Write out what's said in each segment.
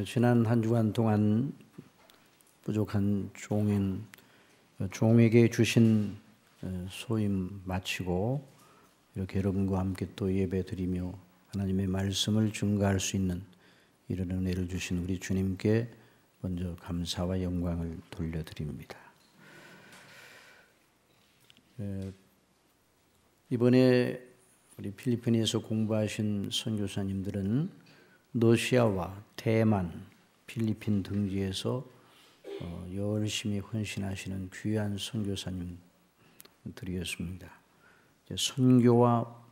지난 한 주간 동안 부족한 종에게 주신 소임 마치고 이렇게 여러분과 함께 또 예배 드리며 하나님의 말씀을 증거할 수 있는 이런 은혜를 주신 우리 주님께 먼저 감사와 영광을 돌려드립니다. 이번에 우리 필리핀에서 공부하신 선교사님들은 러시아와 대만, 필리핀 등지에서 열심히 헌신하시는 귀한 선교사님들이었습니다. 선교와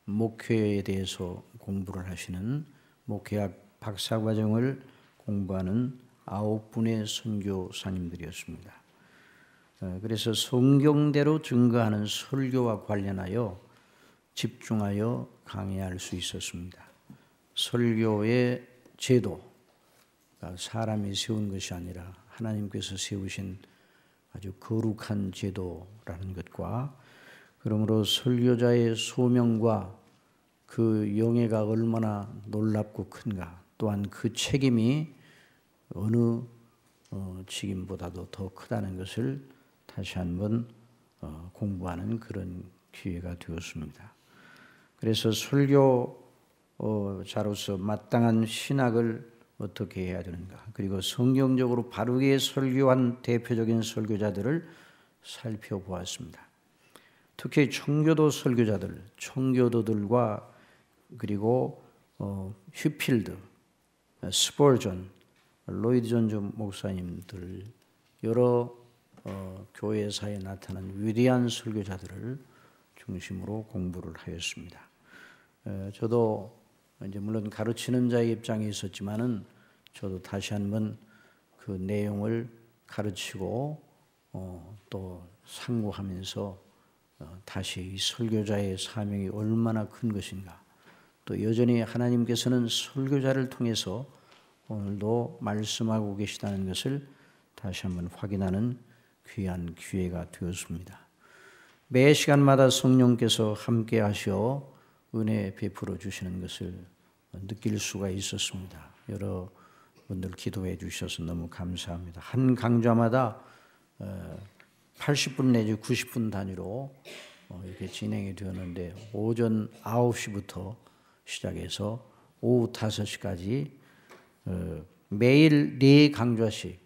목회에 대해서 공부를 하시는 목회학 박사과정을 공부하는 9분의 선교사님들이었습니다. 그래서 성경대로 증거하는 설교와 관련하여 집중하여 강의할 수 있었습니다. 설교의 제도가 사람이 세운 것이 아니라 하나님께서 세우신 아주 거룩한 제도라는 것과 그러므로 설교자의 소명과 그 영예가 얼마나 놀랍고 큰가, 또한 그 책임이 어느 책임보다도 더 크다는 것을 다시 한번 공부하는 그런 기회가 되었습니다. 그래서 설교자로서 마땅한 신학을 어떻게 해야 되는가, 그리고 성경적으로 바르게 설교한 대표적인 설교자들을 살펴보았습니다. 특히 청교도 설교자들, 청교도들과 그리고 휘필드, 스펄전, 로이드 존즈 목사님들, 여러 교회사에 나타난 위대한 설교자들을 중심으로 공부를 하였습니다. 저도 이제 물론 가르치는 자의 입장에 있었지만은 저도 다시 한번 그 내용을 가르치고 또 상고하면서 다시 이 설교자의 사명이 얼마나 큰 것인가, 또 여전히 하나님께서는 설교자를 통해서 오늘도 말씀하고 계시다는 것을 다시 한번 확인하는 귀한 기회가 되었습니다. 매 시간마다 성령께서 함께 하셔 은혜 베풀어 주시는 것을 느낄 수가 있었습니다. 여러분들 기도해 주셔서 너무 감사합니다. 한 강좌마다 80분 내지 90분 단위로 이렇게 진행이 되었는데, 오전 9시부터 시작해서 오후 5시까지 매일 4강좌씩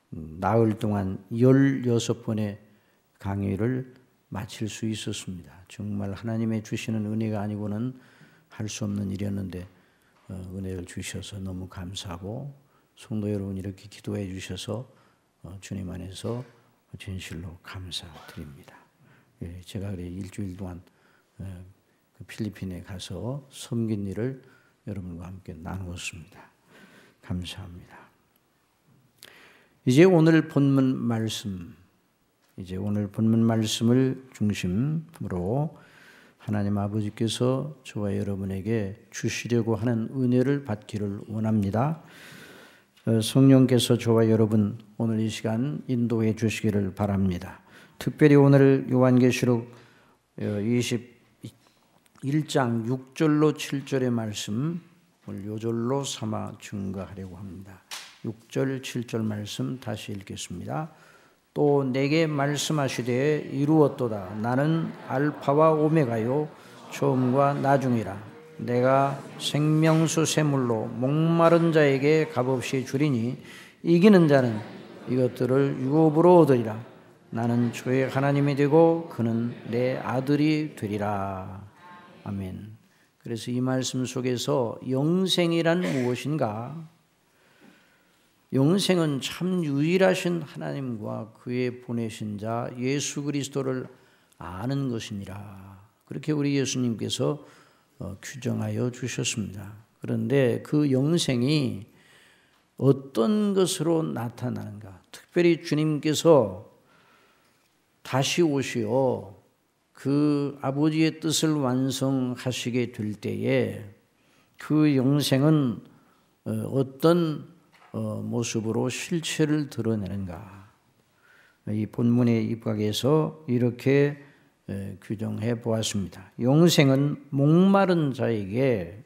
나흘 동안 16번의 강의를 마칠 수 있었습니다. 정말 하나님의 주시는 은혜가 아니고는 할 수 없는 일이었는데 은혜를 주셔서 너무 감사하고, 성도 여러분 이렇게 기도해 주셔서 주님 안에서 진실로 감사드립니다. 제가 일주일 동안 필리핀에 가서 섬긴 일을 여러분과 함께 나누었습니다. 감사합니다. 이제 오늘 본문 말씀을 중심으로 하나님 아버지께서 저와 여러분에게 주시려고 하는 은혜를 받기를 원합니다. 성령께서 저와 여러분 오늘 이 시간 인도해 주시기를 바랍니다. 특별히 오늘 요한계시록 21장 6절로 7절의 말씀 오늘 요절로 삼아 증거하려고 합니다. 6절 7절 말씀 다시 읽겠습니다. 또 내게 말씀하시되 이루었도다. 나는 알파와 오메가요 처음과 나중이라. 내가 생명수 샘물로 목마른 자에게 값없이 주리니 이기는 자는 이것들을 유업으로 얻으리라. 나는 주의 하나님이 되고 그는 내 아들이 되리라. 아멘. 그래서 이 말씀 속에서 영생이란 무엇인가? 영생은 참 유일하신 하나님과 그의 보내신 자 예수 그리스도를 아는 것이니라. 그렇게 우리 예수님께서 규정하여 주셨습니다. 그런데 그 영생이 어떤 것으로 나타나는가? 특별히 주님께서 다시 오시어 그 아버지의 뜻을 완성하시게 될 때에 그 영생은 어떤 모습으로 실체를 드러내는가? 이 본문의 입각에서 이렇게 규정해 보았습니다. 영생은 목마른 자에게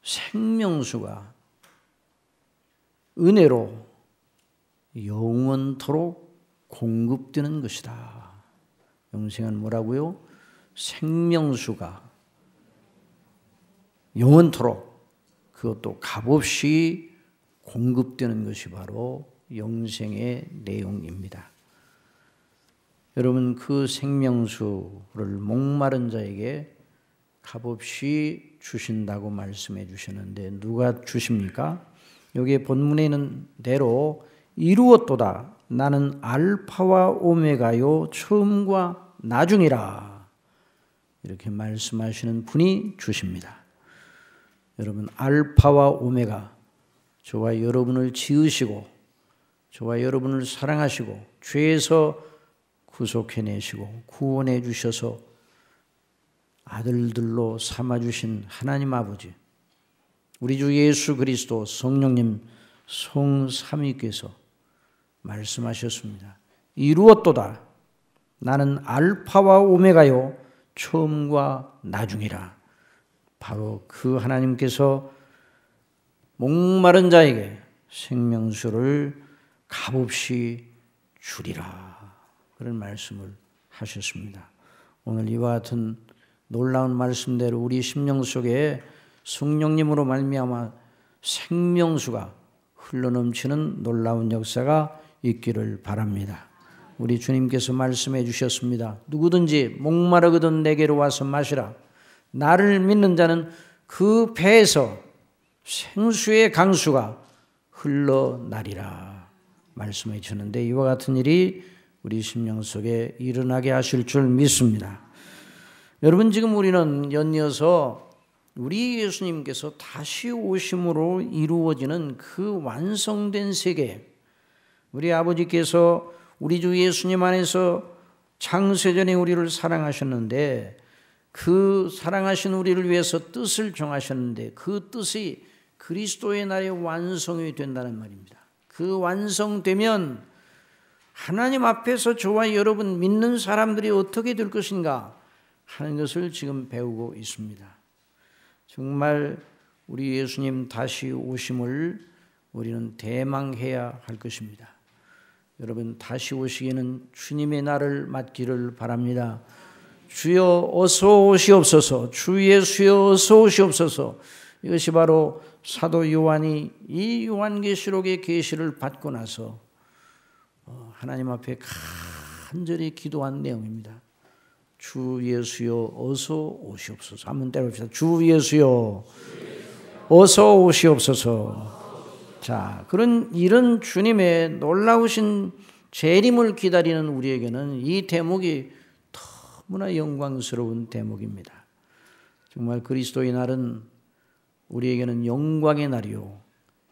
생명수가 은혜로 영원토록 공급되는 것이다. 영생은 뭐라고요? 생명수가 영원토록 그것도 값없이 공급되는 것이 바로 영생의 내용입니다. 여러분, 그 생명수를 목마른 자에게 값없이 주신다고 말씀해 주셨는데 누가 주십니까? 여기 본문에 있는 대로 이루었도다. 나는 알파와 오메가요 처음과 나중이라. 이렇게 말씀하시는 분이 주십니다. 여러분, 알파와 오메가, 저와 여러분을 지으시고 저와 여러분을 사랑하시고 죄에서 구속해내시고 구원해 주셔서 아들들로 삼아주신 하나님 아버지, 우리 주 예수 그리스도 성령님 성삼위께서 말씀하셨습니다. 이루었도다. 나는 알파와 오메가요 처음과 나중이라. 바로 그 하나님께서 목마른 자에게 생명수를 값없이 주리라. 그런 말씀을 하셨습니다. 오늘 이와 같은 놀라운 말씀대로 우리 심령 속에 성령님으로 말미암아 생명수가 흘러넘치는 놀라운 역사가 있기를 바랍니다. 우리 주님께서 말씀해 주셨습니다. 누구든지 목마르거든 내게로 와서 마시라. 나를 믿는 자는 그 배에서 생수의 강수가 흘러나리라 말씀해 주셨는데 이와 같은 일이 우리 심령 속에 일어나게 하실 줄 믿습니다. 여러분, 지금 우리는 연이어서 우리 예수님께서 다시 오심으로 이루어지는 그 완성된 세계, 우리 아버지께서 우리 주 예수님 안에서 창세전에 우리를 사랑하셨는데 그 사랑하신 우리를 위해서 뜻을 정하셨는데 그 뜻이 그리스도의 날에 완성이 된다는 말입니다. 그 완성되면 하나님 앞에서 저와 여러분 믿는 사람들이 어떻게 될 것인가 하는 것을 지금 배우고 있습니다. 정말 우리 예수님 다시 오심을 우리는 대망해야 할 것입니다. 여러분, 다시 오시기에는 주님의 날을 맞기를 바랍니다. 주여 어서 오시옵소서. 주 예수여 어서 오시옵소서. 이것이 바로 사도 요한이 이 요한계시록의 계시를 받고 나서 하나님 앞에 간절히 기도한 내용입니다. 주 예수여 어서 오시옵소서. 한번 때려봅시다. 주 예수여 어서 오시옵소서. 자, 이런 주님의 놀라우신 재림을 기다리는 우리에게는 이 대목이 너무나 영광스러운 대목입니다. 정말 그리스도의 날은 우리에게는 영광의 날이요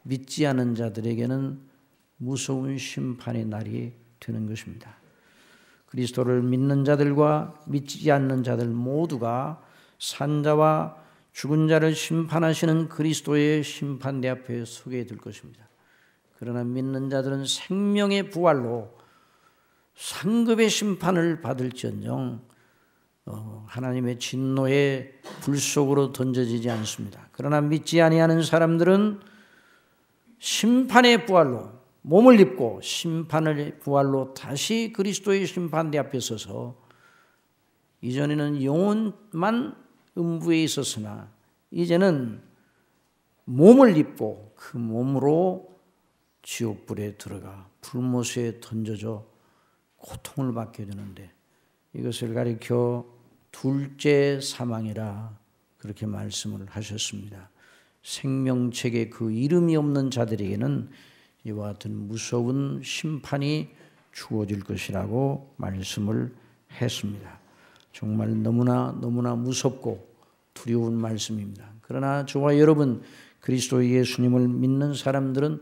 믿지 않은 자들에게는 무서운 심판의 날이 되는 것입니다. 그리스도를 믿는 자들과 믿지 않는 자들 모두가 산자와 죽은 자를 심판하시는 그리스도의 심판대 앞에 서게 될 것입니다. 그러나 믿는 자들은 생명의 부활로 상급의 심판을 받을지언정 하나님의 진노의 불 속으로 던져지지 않습니다. 그러나 믿지 아니하는 사람들은 심판의 부활로 몸을 입고 심판의 부활로 다시 그리스도의 심판대 앞에 서서 이전에는 영혼만 음부에 있었으나 이제는 몸을 입고 그 몸으로 지옥불에 들어가 불못에 던져져 고통을 받게 되는데 이것을 가리켜 둘째 사망이라 그렇게 말씀을 하셨습니다. 생명책에 그 이름이 없는 자들에게는 이와 같은 무서운 심판이 주어질 것이라고 말씀을 했습니다. 정말 너무나 무섭고 두려운 말씀입니다. 그러나 저와 여러분 그리스도 예수님을 믿는 사람들은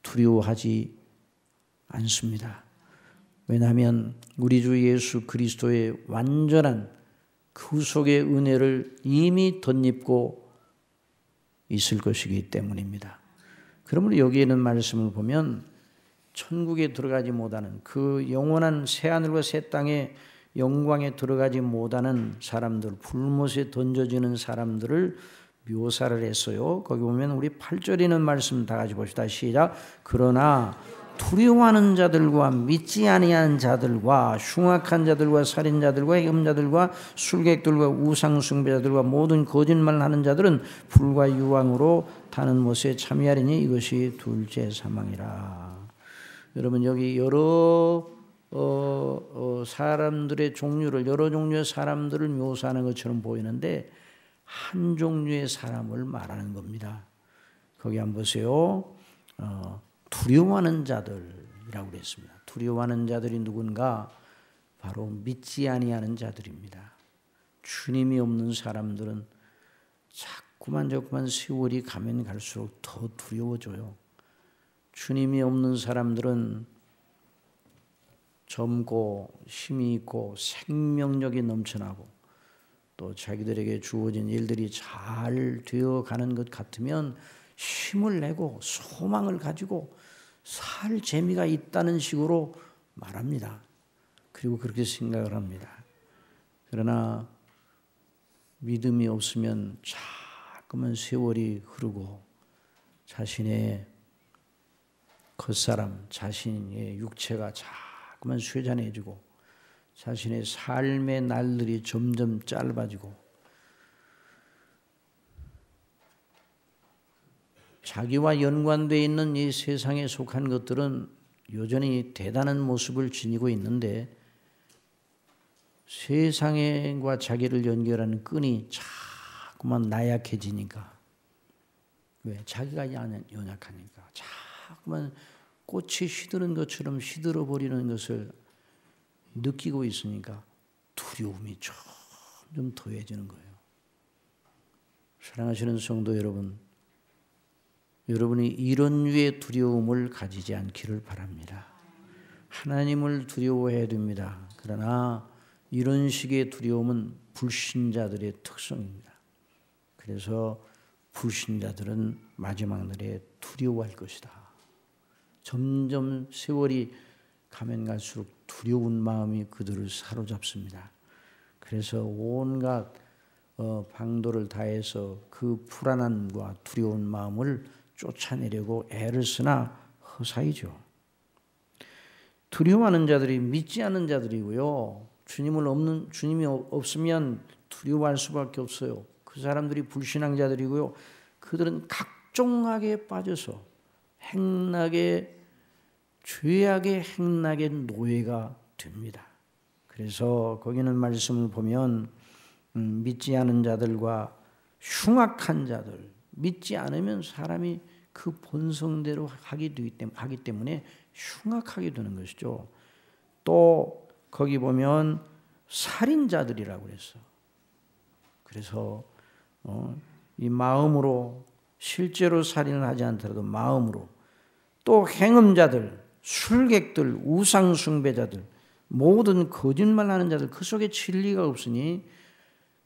두려워하지 않습니다. 왜냐하면 우리 주 예수 그리스도의 완전한 구속의 은혜를 이미 덧입고 있을 것이기 때문입니다. 그러므로 여기에 있는 말씀을 보면 천국에 들어가지 못하는 그 영원한 새하늘과 새 땅의 영광에 들어가지 못하는 사람들, 불못에 던져지는 사람들을 묘사를 했어요. 거기 보면 우리 8절에 있는 말씀 다 같이 봅시다. 시작. 그러나 두려워하는 자들과 믿지 아니하는 자들과 흉악한 자들과 살인자들과 해금자들과 술객들과 우상숭배자들과 모든 거짓말하는 자들은 불과 유황으로 타는 못에 참여하리니 이것이 둘째 사망이라. 여러분 여기 여러 사람들의 종류를 여러 종류의 사람들을 묘사하는 것처럼 보이는데 한 종류의 사람을 말하는 겁니다. 거기 한번 보세요. 두려워하는 자들이라고 그랬습니다. 두려워하는 자들이 누군가? 바로 믿지 아니하는 자들입니다. 주님이 없는 사람들은 자꾸만 세월이 가면 갈수록 더 두려워져요. 주님이 없는 사람들은 젊고 힘이 있고 생명력이 넘쳐나고 또 자기들에게 주어진 일들이 잘 되어가는 것 같으면 힘을 내고 소망을 가지고 살 재미가 있다는 식으로 말합니다. 그리고 그렇게 생각을 합니다. 그러나 믿음이 없으면 자꾸만 세월이 흐르고 자신의 겉사람, 자신의 육체가 자꾸만 쇠잔해지고 자신의 삶의 날들이 점점 짧아지고 자기와 연관되어 있는 이 세상에 속한 것들은 여전히 대단한 모습을 지니고 있는데 세상과 자기를 연결하는 끈이 자꾸만 나약해지니까 왜? 자기가 연약하니까 자꾸만 꽃이 시드는 것처럼 시들어버리는 것을 느끼고 있으니까 두려움이 점점 더해지는 거예요. 사랑하시는 성도 여러분, 여러분이 이런 류의 두려움을 가지지 않기를 바랍니다. 하나님을 두려워해야 됩니다. 그러나 이런 식의 두려움은 불신자들의 특성입니다. 그래서 불신자들은 마지막 날에 두려워할 것이다. 점점 세월이 가면 갈수록 두려운 마음이 그들을 사로잡습니다. 그래서 온갖 방도를 다해서 그 불안함과 두려운 마음을 쫓아내려고 애를 쓰나 허사이죠. 두려워하는 자들이 믿지 않는 자들이고요. 주님이 없으면 두려워할 수밖에 없어요. 그 사람들이 불신앙자들이고요. 그들은 각종 악에 빠져서 죄악의 행락의 노예가 됩니다. 그래서 거기는 말씀을 보면 믿지 않은 자들과 흉악한 자들, 믿지 않으면 사람이 그 본성대로 하기 때문에 흉악하게 되는 것이죠. 또 거기 보면 살인자들이라고 그랬어. 그래서 이 마음으로 실제로 살인을 하지 않더라도 마음으로 또 행음자들, 술객들, 우상숭배자들, 모든 거짓말하는 자들 그 속에 진리가 없으니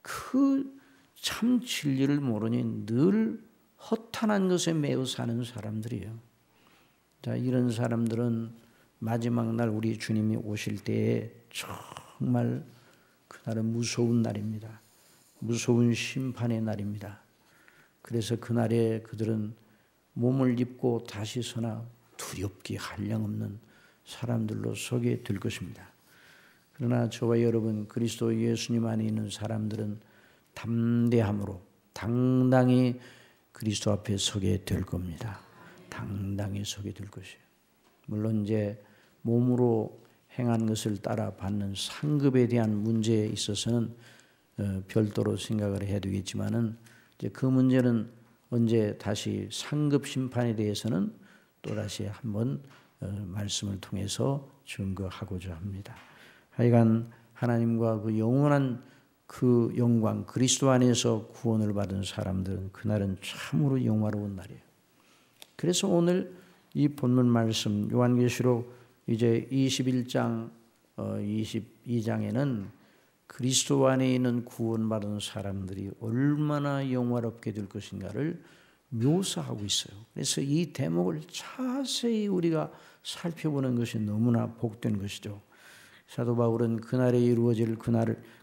그 참 진리를 모르니 늘 허탄한 것에 매여 사는 사람들이에요. 자, 이런 사람들은 마지막 날 우리 주님이 오실 때에 정말 그날은 무서운 날입니다. 무서운 심판의 날입니다. 그래서 그날에 그들은 몸을 입고 다시 서나 두렵기 한량없는 사람들로 서게 될 것입니다. 그러나 저와 여러분 그리스도 예수님 안에 있는 사람들은 담대함으로 당당히 그리스도 앞에 서게 될 겁니다. 당당히 서게 될 것이에요. 물론 이제 몸으로 행한 것을 따라 받는 상급에 대한 문제에 있어서는 별도로 생각을 해야 되겠지만은 이제 그 문제는 언제 다시 상급 심판에 대해서는 또 다시 한번 말씀을 통해서 증거하고자 합니다. 하여간 하나님과 그 영원한 그 영광 그리스도 안에서 구원을 받은 사람들은 그날은 참으로 영화로운 날이에요. 그래서 오늘 이 본문 말씀 요한계시록 이제 21장 22장에는 그리스도 안에 있는 구원받은 사람들이 얼마나 영화롭게 될 것인가를 묘사하고 있어요. 그래서 이 대목을 자세히 우리가 살펴보는 것이 너무나 복된 것이죠. 사도 바울은 그날에 이루어질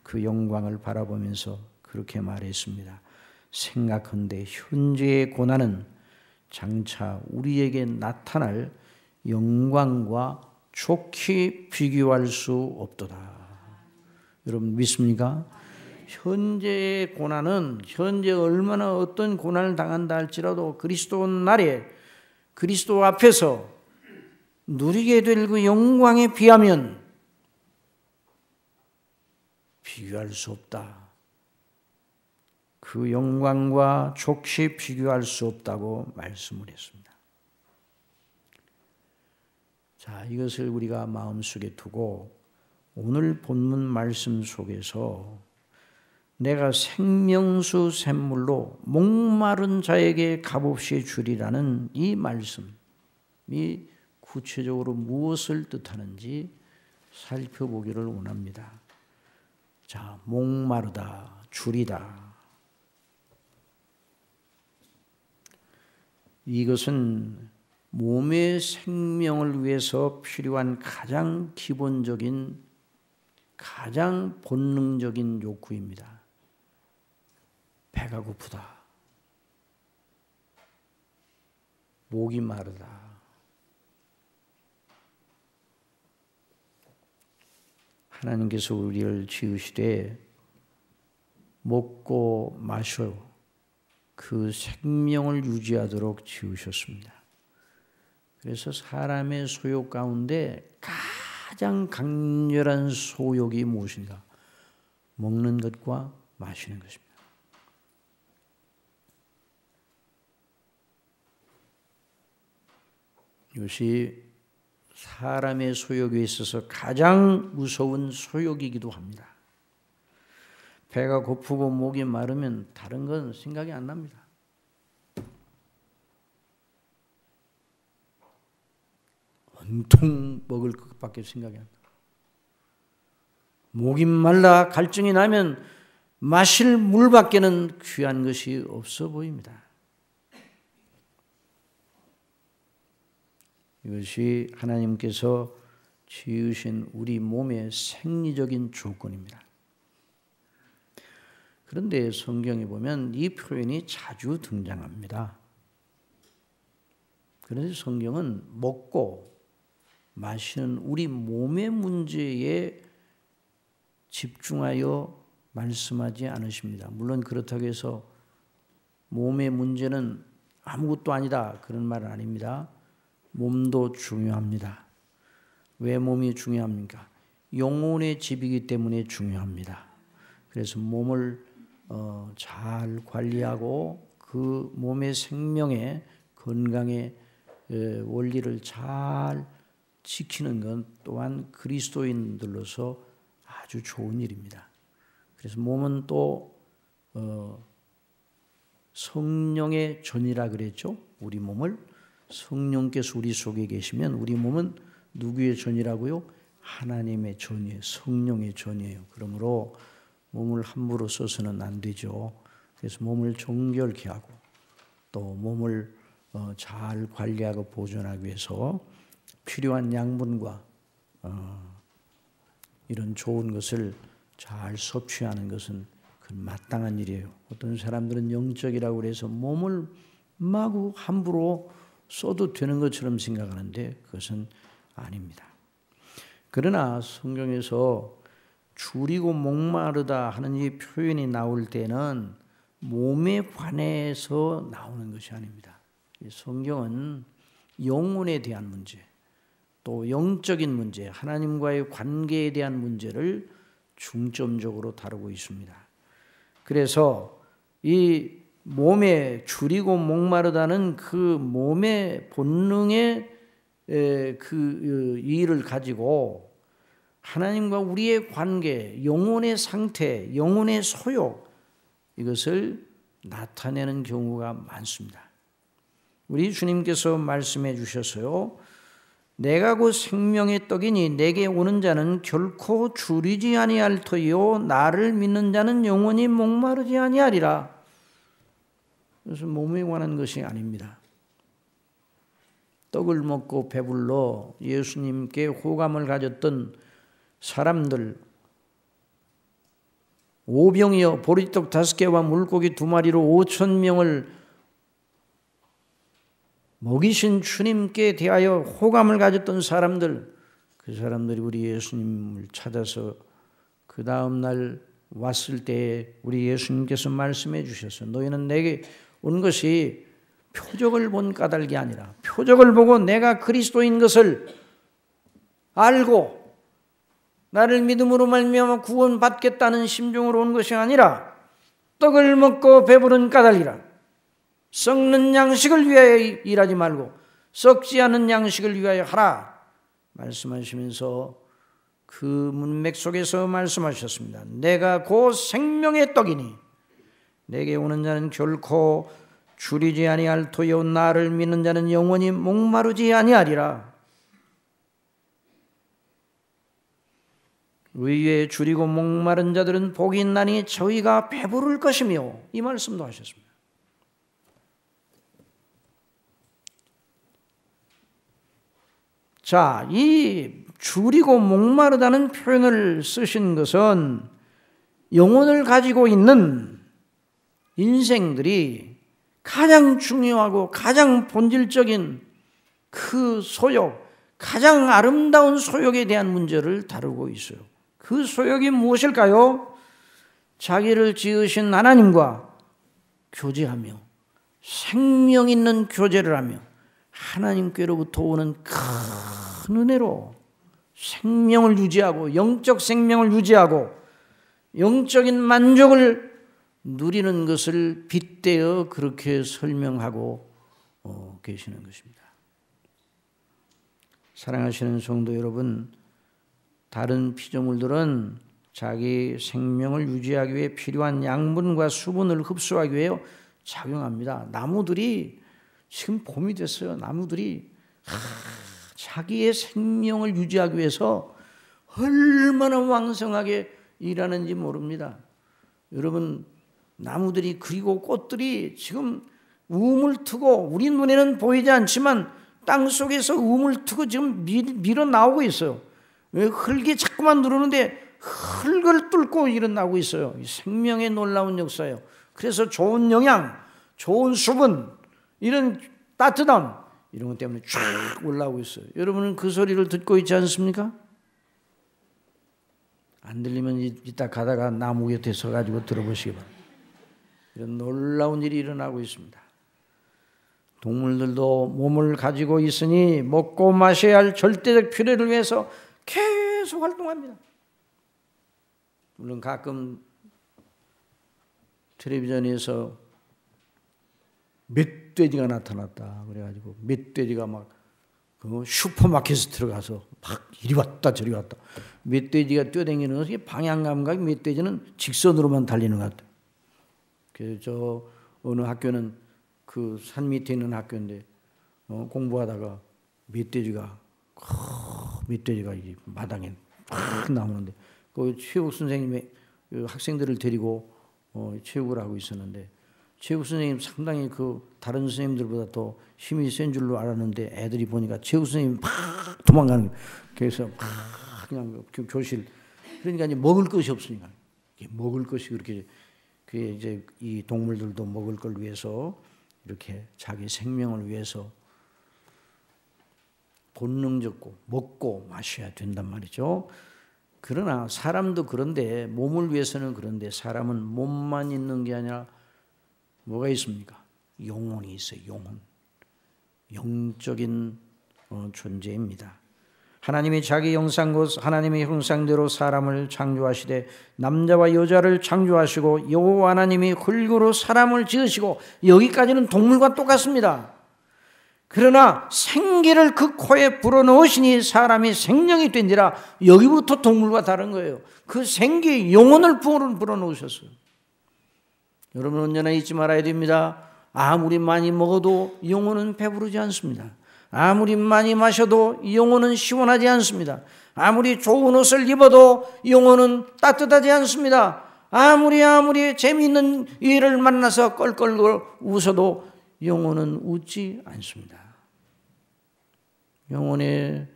그 영광을 바라보면서 그렇게 말했습니다. 생각한데 현재의 고난은 장차 우리에게 나타날 영광과 좋게 비교할 수 없도다. 여러분 믿습니까? 현재의 고난은 현재 얼마나 어떤 고난을 당한다 할지라도 그리스도 날에 그리스도 앞에서 누리게 될 그 영광에 비하면 비교할 수 없다. 그 영광과 족시 비교할 수 없다고 말씀을 했습니다. 자, 이것을 우리가 마음속에 두고 오늘 본문 말씀 속에서 내가 생명수 샘물로 목마른 자에게 값없이 주리라는 이 말씀이 구체적으로 무엇을 뜻하는지 살펴보기를 원합니다. 자, 목마르다, 주리다. 이것은 몸의 생명을 위해서 필요한 가장 기본적인, 가장 본능적인 욕구입니다. 배가 고프다. 목이 마르다. 하나님께서 우리를 지으시되 먹고 마셔 그 생명을 유지하도록 지으셨습니다. 그래서 사람의 소욕 가운데 가장 강렬한 소욕이 무엇인가? 먹는 것과 마시는 것입니다. 이것이 사람의 소욕에 있어서 가장 무서운 소욕이기도 합니다. 배가 고프고 목이 마르면 다른 건 생각이 안 납니다. 온통 먹을 것밖에 생각이 안 납니다. 목이 말라 갈증이 나면 마실 물밖에는 귀한 것이 없어 보입니다. 이것이 하나님께서 지으신 우리 몸의 생리적인 조건입니다. 그런데 성경에 보면 이 표현이 자주 등장합니다. 그런데 성경은 먹고 마시는 우리 몸의 문제에 집중하여 말씀하지 않으십니다. 물론 그렇다고 해서 몸의 문제는 아무것도 아니다 그런 말은 아닙니다. 몸도 중요합니다. 왜 몸이 중요합니까? 영혼의 집이기 때문에 중요합니다. 그래서 몸을 잘 관리하고 그 몸의 생명의 건강의 원리를 잘 지키는 건 또한 그리스도인들로서 아주 좋은 일입니다. 그래서 몸은 또 성령의 전이라 그랬죠. 우리 몸을 성령께서 우리 속에 계시면 우리 몸은 누구의 전이라고요? 하나님의 전이에요. 성령의 전이에요. 그러므로 몸을 함부로 써서는 안 되죠. 그래서 몸을 정결케 하고 또 몸을 잘 관리하고 보존하기 위해서 필요한 양분과 이런 좋은 것을 잘 섭취하는 것은 그 마땅한 일이에요. 어떤 사람들은 영적이라고 해서 몸을 마구 함부로 써도 되는 것처럼 생각하는데 그것은 아닙니다. 그러나 성경에서 줄이고 목마르다 하는 이 표현이 나올 때는 몸에 관해서 나오는 것이 아닙니다. 성경은 영혼에 대한 문제, 또 영적인 문제, 하나님과의 관계에 대한 문제를 중점적으로 다루고 있습니다. 그래서 이 몸에 줄이고 목마르다는 그 몸의 본능의 그 일을 가지고 하나님과 우리의 관계, 영혼의 상태, 영혼의 소욕 이것을 나타내는 경우가 많습니다. 우리 주님께서 말씀해 주셨어요. 내가 곧 생명의 떡이니 내게 오는 자는 결코 줄이지 아니할 터이요 나를 믿는 자는 영원히 목마르지 아니하리라. 그래서 몸에 관한 것이 아닙니다. 떡을 먹고 배불러 예수님께 호감을 가졌던 사람들 오병이어 보리떡 5개와 물고기 2마리로 5,000명을 먹이신 주님께 대하여 호감을 가졌던 사람들, 그 사람들이 우리 예수님을 찾아서 그 다음 날 왔을 때 우리 예수님께서 말씀해 주셨어요. 너희는 내게 온 것이 표적을 본 까닭이 아니라 표적을 보고 내가 그리스도인 것을 알고 나를 믿음으로 말미암아 구원받겠다는 심정으로 온 것이 아니라 떡을 먹고 배부른 까닭이라. 썩는 양식을 위하여 일하지 말고 썩지 않은 양식을 위하여 하라 말씀하시면서 그 문맥 속에서 말씀하셨습니다. 내가 곧 생명의 떡이니 내게 오는 자는 결코 줄이지 아니할 터요 나를 믿는 자는 영원히 목마르지 아니하리라. 의에 줄이고 목마른 자들은 복이 있나니 저희가 배부를 것이며 이 말씀도 하셨습니다. 자, 이 줄이고 목마르다는 표현을 쓰신 것은 영혼을 가지고 있는 인생들이 가장 중요하고 가장 본질적인 그 소욕, 가장 아름다운 소욕에 대한 문제를 다루고 있어요. 그 소욕이 무엇일까요? 자기를 지으신 하나님과 교제하며 생명 있는 교제를 하며 하나님께로부터 오는 큰 은혜로 생명을 유지하고 영적 생명을 유지하고 영적인 만족을 누리는 것을 빗대어 그렇게 설명하고 계시는 것입니다. 사랑하시는 성도 여러분, 다른 피조물들은 자기 생명을 유지하기 위해 필요한 양분과 수분을 흡수하기 위해 작용합니다. 나무들이 지금 봄이 됐어요. 나무들이 자기의 생명을 유지하기 위해서 얼마나 왕성하게 일하는지 모릅니다. 여러분, 나무들이 그리고 꽃들이 지금 우물 트고 우리 눈에는 보이지 않지만 땅 속에서 우물 트고 지금 밀어 나오고 있어요. 흙이 자꾸만 누르는데 흙을 뚫고 일어나고 있어요. 생명의 놀라운 역사예요. 그래서 좋은 영양, 좋은 수분, 이런 따뜻함 이런 것 때문에 쫙 올라오고 있어요. 여러분은 그 소리를 듣고 있지 않습니까? 안 들리면 이따 가다가 나무 곁에 서가지고 들어보시기 바랍니다. 이런 놀라운 일이 일어나고 있습니다. 동물들도 몸을 가지고 있으니 먹고 마셔야 할 절대적 필요를 위해서 계속 활동합니다. 물론 가끔 텔레비전에서 멧돼지가 나타났다 그래가지고 멧돼지가 막 슈퍼마켓에 들어가서 막 이리 왔다 저리 왔다. 멧돼지가 뛰어다니는 것이 방향 감각이 멧돼지는 직선으로만 달리는 것 같아요. 그래서 저 어느 학교는 그 산 밑에 있는 학교인데 공부하다가 멧돼지가 이 마당에 막 나오는데 그 체육 선생님이 학생들을 데리고 체육을 하고 있었는데 체육 선생님 상당히 그 다른 선생님들보다 더 힘이 센 줄로 알았는데 애들이 보니까 체육 선생님이 막 도망가는 거예요. 그래서 막 그냥 교실 그러니까 이제 먹을 것이 없으니까 먹을 것이 그렇게 그 이제 이 동물들도 먹을 걸 위해서 이렇게 자기 생명을 위해서 본능적고 먹고 마셔야 된단 말이죠. 그러나 사람도 그런데 몸을 위해서는 그런데 사람은 몸만 있는 게 아니라 뭐가 있습니까? 영혼이 있어요. 영혼. 영적인 존재입니다. 하나님이 자기 형상 곧 하나님의 형상대로 사람을 창조하시되 남자와 여자를 창조하시고 여호와 하나님이 흙으로 사람을 지으시고 여기까지는 동물과 똑같습니다. 그러나 생기를 그 코에 불어넣으시니 사람이 생명이 된지라 여기부터 동물과 다른 거예요. 그 생기 영혼을 불어넣으셨어요. 여러분 언제나 잊지 말아야 됩니다. 아무리 많이 먹어도 영혼은 배부르지 않습니다. 아무리 많이 마셔도 영혼은 시원하지 않습니다. 아무리 좋은 옷을 입어도 영혼은 따뜻하지 않습니다. 아무리 재미있는 일을 만나서 껄껄 웃어도 영혼은 웃지 않습니다. 영혼의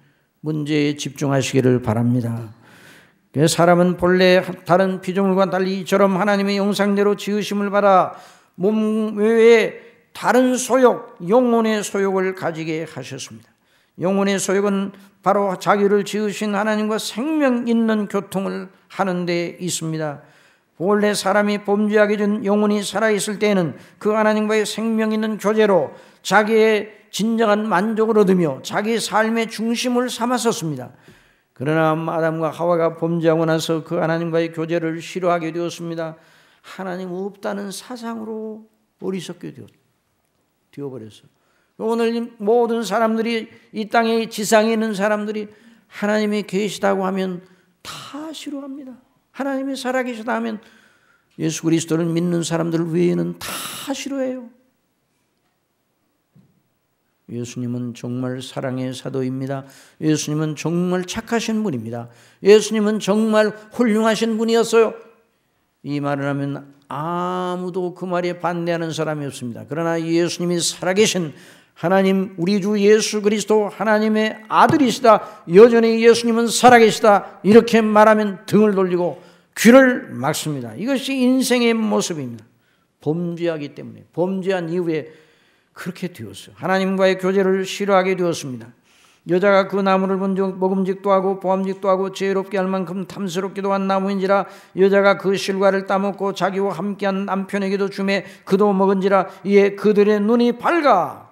문제에 집중하시기를 바랍니다. 사람은 본래 다른 피조물과 달리 이처럼 하나님의 형상대로 지으심을 받아 몸 외에 다른 소욕, 영혼의 소욕을 가지게 하셨습니다. 영혼의 소욕은 바로 자기를 지으신 하나님과 생명 있는 교통을 하는 데 있습니다. 원래 사람이 범죄하게 된 영혼이 살아있을 때에는 그 하나님과의 생명 있는 교제로 자기의 진정한 만족을 얻으며 자기의 삶의 중심을 삼았었습니다. 그러나 아담과 하와가 범죄하고 나서 그 하나님과의 교제를 싫어하게 되었습니다. 하나님 없다는 사상으로 어리석게 되어버렸어요. 오늘 모든 사람들이 이 땅에 지상에 있는 사람들이 하나님이 계시다고 하면 다 싫어합니다. 하나님이 살아계시다 하면 예수 그리스도를 믿는 사람들 외에는 다 싫어해요. 예수님은 정말 사랑의 사도입니다. 예수님은 정말 착하신 분입니다. 예수님은 정말 훌륭하신 분이었어요. 이 말을 하면 아무도 그 말에 반대하는 사람이 없습니다. 그러나 예수님이 살아계신 하나님, 우리 주 예수 그리스도 하나님의 아들이시다, 여전히 예수님은 살아계시다, 이렇게 말하면 등을 돌리고 귀를 막습니다. 이것이 인생의 모습입니다. 범죄하기 때문에, 범죄한 이후에 그렇게 되었어요. 하나님과의 교제를 싫어하게 되었습니다. 여자가 그 나무를 본즉 먹음직도 하고 보암직도 하고 지혜롭게 할 만큼 탐스럽기도 한 나무인지라 여자가 그 실과를 따먹고 자기와 함께한 남편에게도 주매 그도 먹은지라 이에 그들의 눈이 밝아,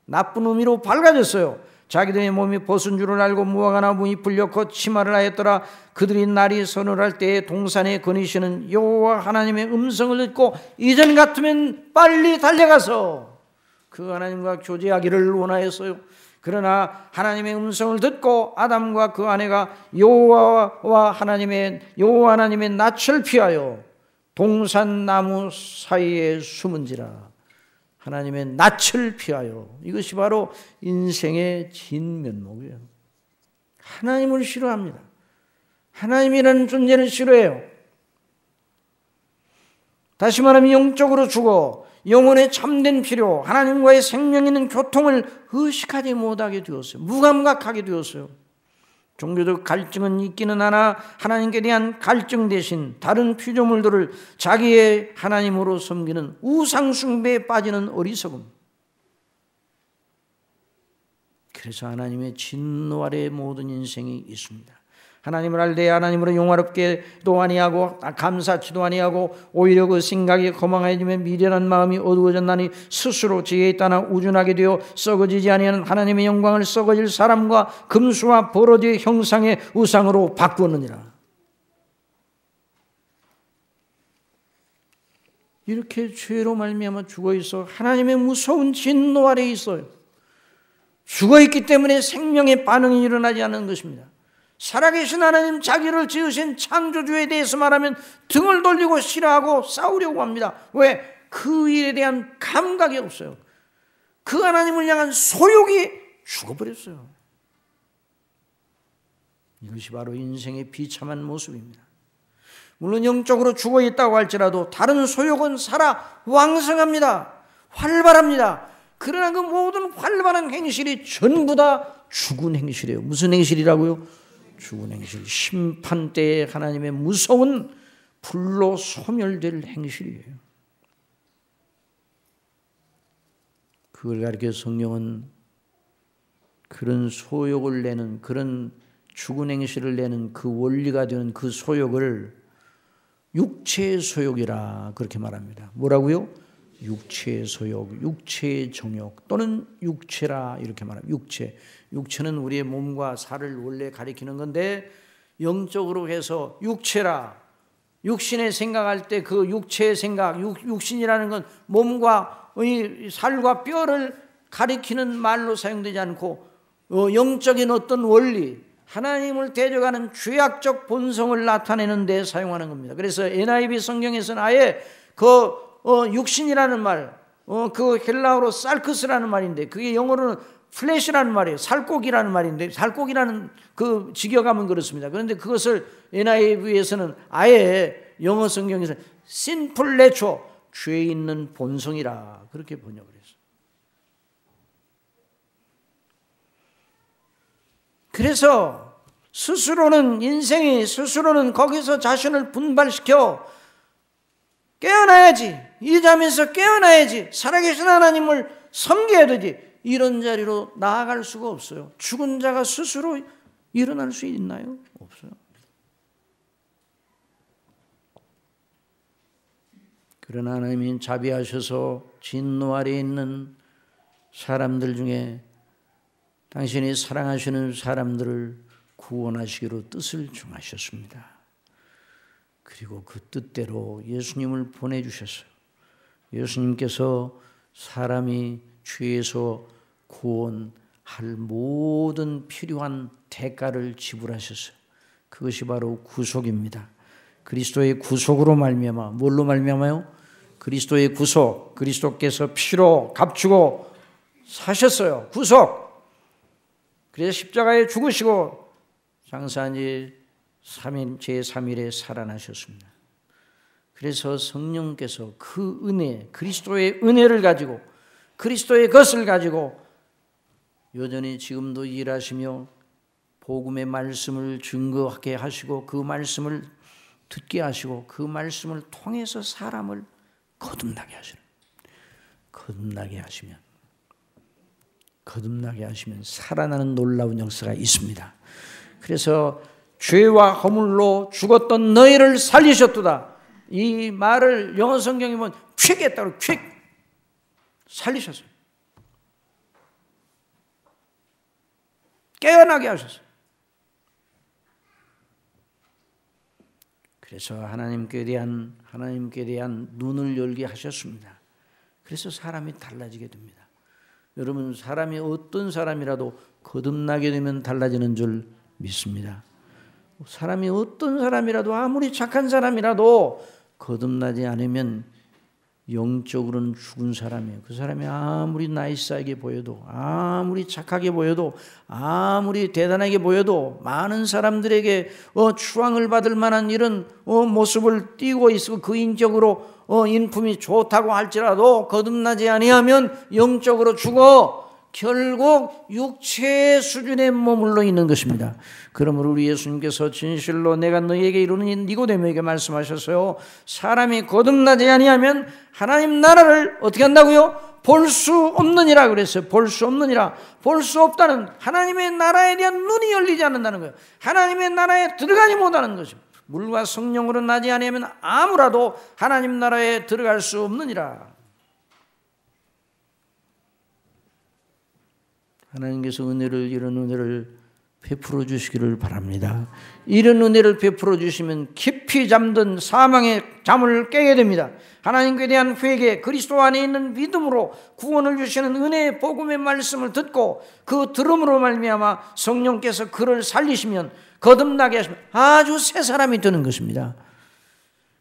나쁜 의미로 밝아졌어요. 자기들의 몸이 벗은 줄을 알고 무화과나 무이 풀려고 치마를 하였더라. 그들이 날이 서늘할 때에 동산에 거니시는 여호와 하나님의 음성을 듣고 이전 같으면 빨리 달려가서 그 하나님과 교제하기를 원하였어요. 그러나 하나님의 음성을 듣고 아담과 그 아내가 여호와 하나님의 낯을 피하여 동산나무 사이에 숨은지라. 하나님의 낯을 피하여, 이것이 바로 인생의 진면목이에요. 하나님을 싫어합니다. 하나님이라는 존재는 싫어해요. 다시 말하면 영적으로 죽어 영혼의 참된 필요, 하나님과의 생명 있는 교통을 의식하지 못하게 되었어요. 무감각하게 되었어요. 종교적 갈증은 있기는 하나 하나님께 대한 갈증 대신 다른 피조물들을 자기의 하나님으로 섬기는 우상 숭배에 빠지는 어리석음. 그래서 하나님의 진노 아래 모든 인생이 있습니다. 하나님을 알 때 하나님으로 영화롭게도 아니하고 감사치도 아니하고 오히려 그 생각이 거망해지며 미련한 마음이 어두워졌나니 스스로 지혜에 따라 우준하게 되어 썩어지지 아니하는 하나님의 영광을 썩어질 사람과 금수와 버러지의 형상의 우상으로 바꾸느니라. 이렇게 죄로 말미암아 죽어있어 하나님의 무서운 진노 아래 있어요. 죽어있기 때문에 생명의 반응이 일어나지 않는 것입니다. 살아계신 하나님, 자기를 지으신 창조주에 대해서 말하면 등을 돌리고 싫어하고 싸우려고 합니다. 왜? 그 일에 대한 감각이 없어요. 그 하나님을 향한 소욕이 죽어버렸어요. 이것이 바로 인생의 비참한 모습입니다. 물론 영적으로 죽어있다고 할지라도 다른 소욕은 살아 왕성합니다. 활발합니다. 그러나 그 모든 활발한 행실이 전부 다 죽은 행실이에요. 무슨 행실이라고요? 죽은 행실, 심판 때에 하나님의 무서운 불로 소멸될 행실이에요. 그걸 가리켜 성령은 그런 소욕을 내는, 그런 죽은 행실을 내는 그 원리가 되는 그 소욕을 육체의 소욕이라 그렇게 말합니다. 뭐라고요? 육체의 소욕, 육체의 정욕 또는 육체라 이렇게 말합니다. 육체는 우리의 몸과 살을 원래 가리키는 건데 영적으로 해서 육체라, 육신의 생각할 때 그 육체의 생각, 육신이라는 건 몸과 살과 뼈를 가리키는 말로 사용되지 않고 영적인 어떤 원리, 하나님을 대적하는 죄악적 본성을 나타내는 데 사용하는 겁니다. 그래서 NIV 성경에서는 아예 육신이라는 말, 그 헬라어로 살크스라는 말인데 그게 영어로는 플래시라는 말이에요. 살코기라는 말인데 살코기라는 그 직역하면 그렇습니다. 그런데 그것을 NIV에서는 아예 영어 성경에서 sinful nature, 죄 있는 본성이라 그렇게 번역을 했어요. 그래서 스스로는 인생이 스스로는 거기서 자신을 분발시켜 깨어나야지. 이 잠에서 깨어나야지. 살아계신 하나님을 섬겨야 되지. 이런 자리로 나아갈 수가 없어요. 죽은 자가 스스로 일어날 수 있나요? 없어요. 그러나 하나님은 자비하셔서 진노 아래에 있는 사람들 중에 당신이 사랑하시는 사람들을 구원하시기로 뜻을 정하셨습니다. 그리고 그 뜻대로 예수님을 보내주셨어요. 예수님께서 사람이 죄에서 구원할 모든 필요한 대가를 지불하셨어요. 그것이 바로 구속입니다. 그리스도의 구속으로 말미암아, 뭘로 말미암아요? 그리스도의 구속, 그리스도께서 피로 값주고 사셨어요. 구속. 그래서 십자가에 죽으시고 장사한 지 제3일에 살아나셨습니다. 그래서 성령께서 그 은혜, 그리스도의 은혜를 가지고 그리스도의 것을 가지고 여전히 지금도 일하시며 복음의 말씀을 증거하게 하시고 그 말씀을 듣게 하시고 그 말씀을 통해서 사람을 거듭나게 하시는, 거듭나게 하시면 살아나는 놀라운 역사가 있습니다. 그래서 죄와 허물로 죽었던 너희를 살리셨도다. 이 말을 영어 성경에 보면 퀵 했다고, 퀵 살리셨어요. 깨어나게 하셨어요. 그래서 하나님께 대한 눈을 열게 하셨습니다. 그래서 사람이 달라지게 됩니다. 여러분, 사람이 어떤 사람이라도 거듭나게 되면 달라지는 줄 믿습니다. 사람이 어떤 사람이라도 아무리 착한 사람이라도 거듭나지 않으면 영적으로는 죽은 사람이에요. 그 사람이 아무리 나이스하게 보여도, 아무리 착하게 보여도, 아무리 대단하게 보여도 많은 사람들에게 추앙을 받을 만한 이런 모습을 띠고 있고 그 인격으로 인품이 좋다고 할지라도 거듭나지 아니하면 영적으로 죽어 결국 육체의 수준에 머물러 있는 것입니다. 그러므로 우리 예수님께서 진실로 내가 너희에게 이르노니 니고데모에게 말씀하셨어요. 사람이 거듭나지 아니하면 하나님 나라를 어떻게 한다고요? 볼 수 없느니라 그랬어요. 볼 수 없느니라. 볼 수 없다는 하나님의 나라에 대한 눈이 열리지 않는다는 거예요. 하나님의 나라에 들어가지 못하는 것입니다. 물과 성령으로 나지 아니하면 아무라도 하나님 나라에 들어갈 수 없느니라. 하나님께서 이런 은혜를 베풀어 주시기를 바랍니다. 이런 은혜를 베풀어 주시면 깊이 잠든 사망의 잠을 깨게 됩니다. 하나님께 대한 회개, 그리스도 안에 있는 믿음으로 구원을 주시는 은혜의 복음의 말씀을 듣고 그 들음으로 말미암아 성령께서 그를 살리시면, 거듭나게 하시면 아주 새 사람이 되는 것입니다.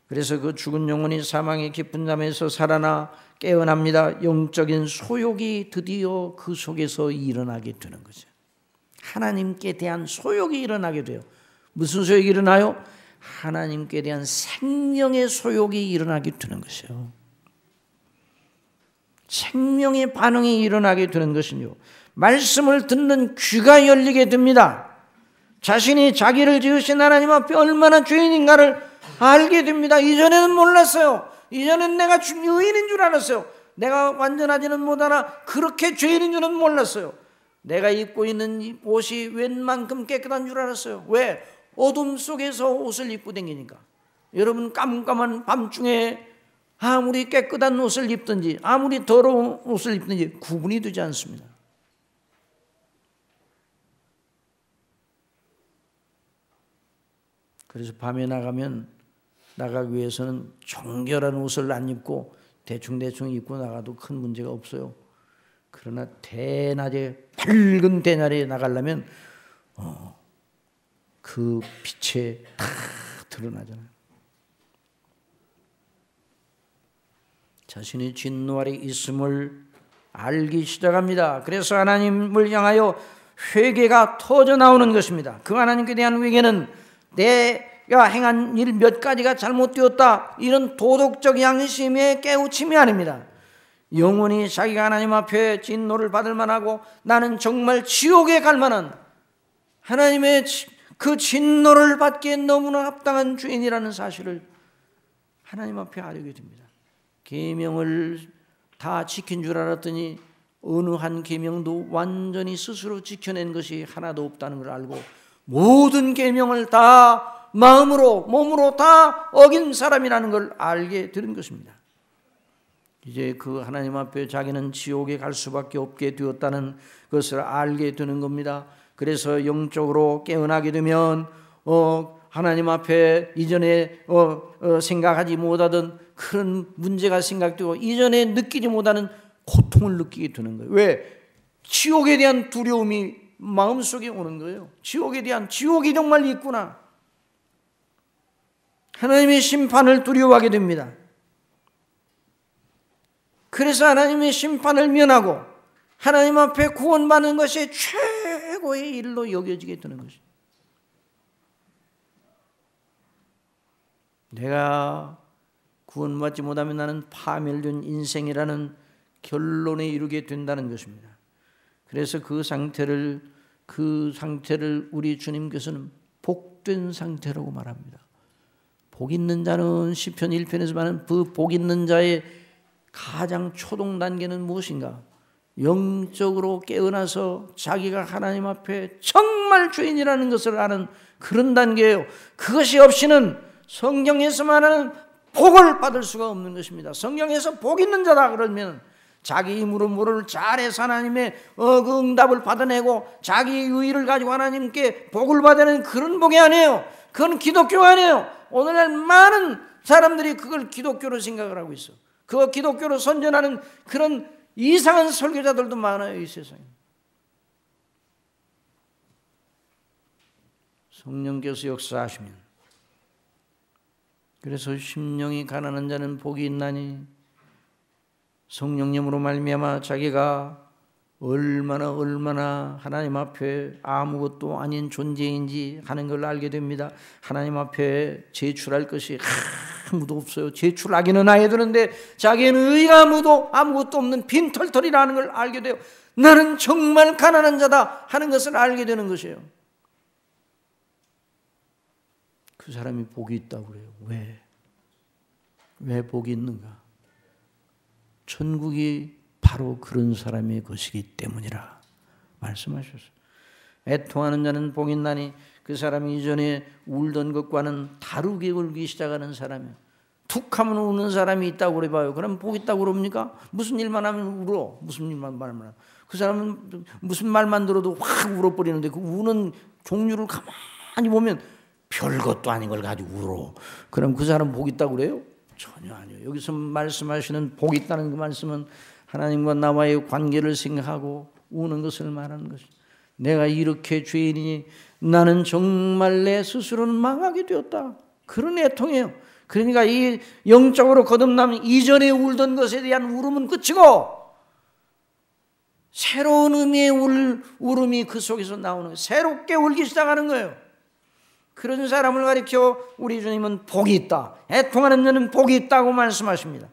그래서 그 죽은 영혼이 사망의 깊은 잠에서 살아나 깨어납니다. 영적인 소욕이 드디어 그 속에서 일어나게 되는 거죠. 하나님께 대한 소욕이 일어나게 돼요. 무슨 소욕이 일어나요? 하나님께 대한 생명의 소욕이 일어나게 되는 것이요. 생명의 반응이 일어나게 되는 것이요. 말씀을 듣는 귀가 열리게 됩니다. 자신이 자기를 지으신 하나님 앞에 얼마나 죄인인가를 알게 됩니다. 이전에는 몰랐어요. 이전엔 내가 유인인 줄 알았어요. 내가 완전하지는 못하나 그렇게 죄인인 줄은 몰랐어요. 내가 입고 있는 이 옷이 웬만큼 깨끗한 줄 알았어요. 왜? 어둠 속에서 옷을 입고 다니니까. 여러분, 깜깜한 밤중에 아무리 깨끗한 옷을 입든지 아무리 더러운 옷을 입든지 구분이 되지 않습니다. 그래서 밤에 나가기 위해서는 정결한 옷을 안 입고 대충 입고 나가도 큰 문제가 없어요. 그러나 대낮에, 밝은 대낮에 나가려면 그 빛에 다 드러나잖아요. 자신이 진노 아래 있음을 알기 시작합니다. 그래서 하나님을 향하여 회개가 터져 나오는 것입니다. 그 하나님께 대한 회개는 내가 행한 일 몇 가지가 잘못되었다, 이런 도덕적 양심의 깨우침이 아닙니다. 영원히 자기가 하나님 앞에 진노를 받을 만하고 나는 정말 지옥에 갈 만한 하나님의 그 진노를 받기에 너무나 합당한 죄인이라는 사실을 하나님 앞에 알게 됩니다. 계명을 다 지킨 줄 알았더니 어느 한 계명도 완전히 스스로 지켜낸 것이 하나도 없다는 걸 알고 모든 계명을 다 마음으로 몸으로 다 어긴 사람이라는 걸 알게 되는 것입니다. 이제 그 하나님 앞에 자기는 지옥에 갈 수밖에 없게 되었다는 것을 알게 되는 겁니다. 그래서 영적으로 깨어나게 되면 하나님 앞에 이전에 생각하지 못하던 그런 문제가 생각되고 이전에 느끼지 못하는 고통을 느끼게 되는 거예요. 왜? 지옥에 대한 두려움이 마음속에 오는 거예요. 지옥이 정말 있구나. 하나님의 심판을 두려워하게 됩니다. 그래서 하나님의 심판을 면하고 하나님 앞에 구원받는 것이 최고의 일로 여겨지게 되는 것입니다. 내가 구원받지 못하면 나는 파멸된 인생이라는 결론에 이르게 된다는 것입니다. 그래서 그 상태를 우리 주님께서는 복된 상태라고 말합니다. 복 있는 자는 시편 1편에서 말하는 그 복 있는 자의 가장 초동 단계는 무엇인가? 영적으로 깨어나서 자기가 하나님 앞에 정말 죄인이라는 것을 아는 그런 단계예요. 그것이 없이는 성경에서 말하는 복을 받을 수가 없는 것입니다. 성경에서 복 있는 자다 그러면 자기 힘으로 뭐를 잘해서 하나님의 그 응답을 받아내고 자기 의의를 가지고 하나님께 복을 받아내는 그런 복이 아니에요. 그건 기독교가 아니에요. 오늘날 많은 사람들이 그걸 기독교로 생각을 하고 있어. 그거 기독교로 선전하는 그런 이상한 설교자들도 많아요, 이 세상에. 성령께서 역사하시면 그래서 심령이 가난한 자는 복이 있나니 성령님으로 말미암아 자기가 얼마나 하나님 앞에 아무것도 아닌 존재인지 하는 걸 알게 됩니다. 하나님 앞에 제출할 것이 아무도 없어요. 제출하기는 해야 되는데 자기는 의가 아무것도 없는 빈털털이라는 걸 알게 돼요. 나는 정말 가난한 자다 하는 것을 알게 되는 것이에요. 그 사람이 복이 있다고 그래요. 왜 복이 있는가? 천국이 바로 그런 사람의 것이기 때문이라 말씀하셨어요. 애통하는 자는 복이 있나니 그 사람이 이전에 울던 것과는 다르게 울기 시작하는 사람이에요. 툭 하면 우는 사람이 있다고 그래봐요. 그럼 복 있다고 그럽니까? 무슨 일만 하면 울어. 무슨 일만 말만 하면. 그 사람은 무슨 말만 들어도 확 울어버리는데 그 우는 종류를 가만히 보면 별것도 아닌 걸 가지고 울어. 그럼 그 사람 복 있다고 그래요? 전혀 아니에요. 여기서 말씀하시는 복 있다는 그 말씀은 하나님과 나와의 관계를 생각하고 우는 것을 말하는 것입니다. 내가 이렇게 죄인이니 나는 정말 내 스스로는 망하게 되었다. 그런 애통이에요. 그러니까 이 영적으로 거듭나면 이전에 울던 것에 대한 울음은 끝이고 새로운 의미의 울음이 그 속에서 나오는 거예요. 새롭게 울기 시작하는 거예요. 그런 사람을 가리켜 우리 주님은 복이 있다. 애통하는 자는 복이 있다고 말씀하십니다.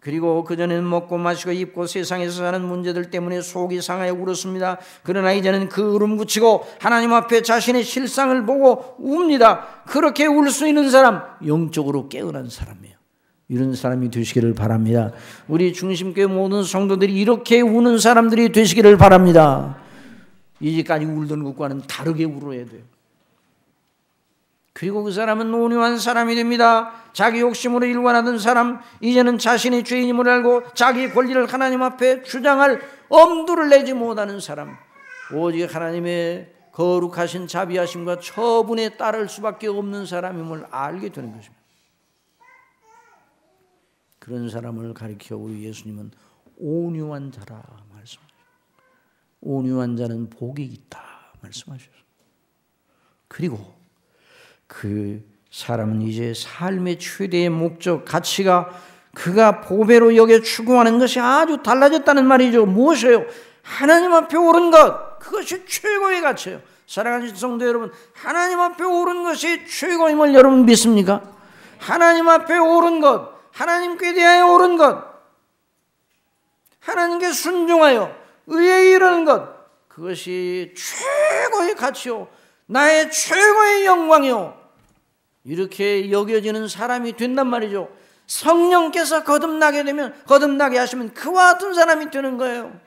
그리고 그전에는 먹고 마시고 입고 세상에서 사는 문제들 때문에 속이 상하여 울었습니다. 그러나 이제는 그 울음 그치고 하나님 앞에 자신의 실상을 보고 웁니다. 그렇게 울 수 있는 사람, 영적으로 깨어난 사람이에요. 이런 사람이 되시기를 바랍니다. 우리 중심교회 모든 성도들이 이렇게 우는 사람들이 되시기를 바랍니다. 이제까지 울던 것과는 다르게 울어야 돼요. 그리고 그 사람은 온유한 사람이 됩니다. 자기 욕심으로 일관하던 사람, 이제는 자신이 죄인임을 알고 자기 권리를 하나님 앞에 주장할 엄두를 내지 못하는 사람, 오직 하나님의 거룩하신 자비하심과 처분에 따를 수밖에 없는 사람임을 알게 되는 것입니다. 그런 사람을 가리켜 우리 예수님은 온유한 자라 말씀하셨습니다. 온유한 자는 복이 있다 말씀하셨습니다. 그리고 그 사람은 이제 삶의 최대의 목적, 가치가 그가 보배로 여겨 추구하는 것이 아주 달라졌다는 말이죠. 무엇이에요? 하나님 앞에 오른 것, 그것이 최고의 가치예요. 사랑하는 성도 여러분, 하나님 앞에 오른 것이 최고임을 여러분 믿습니까? 하나님 앞에 오른 것, 하나님께 대하여 오른 것, 하나님께 순종하여 의에 이르는 것, 그것이 최고의 가치요 나의 최고의 영광이요, 이렇게 여겨지는 사람이 된단 말이죠. 성령께서 거듭나게 하시면 그와 같은 사람이 되는 거예요.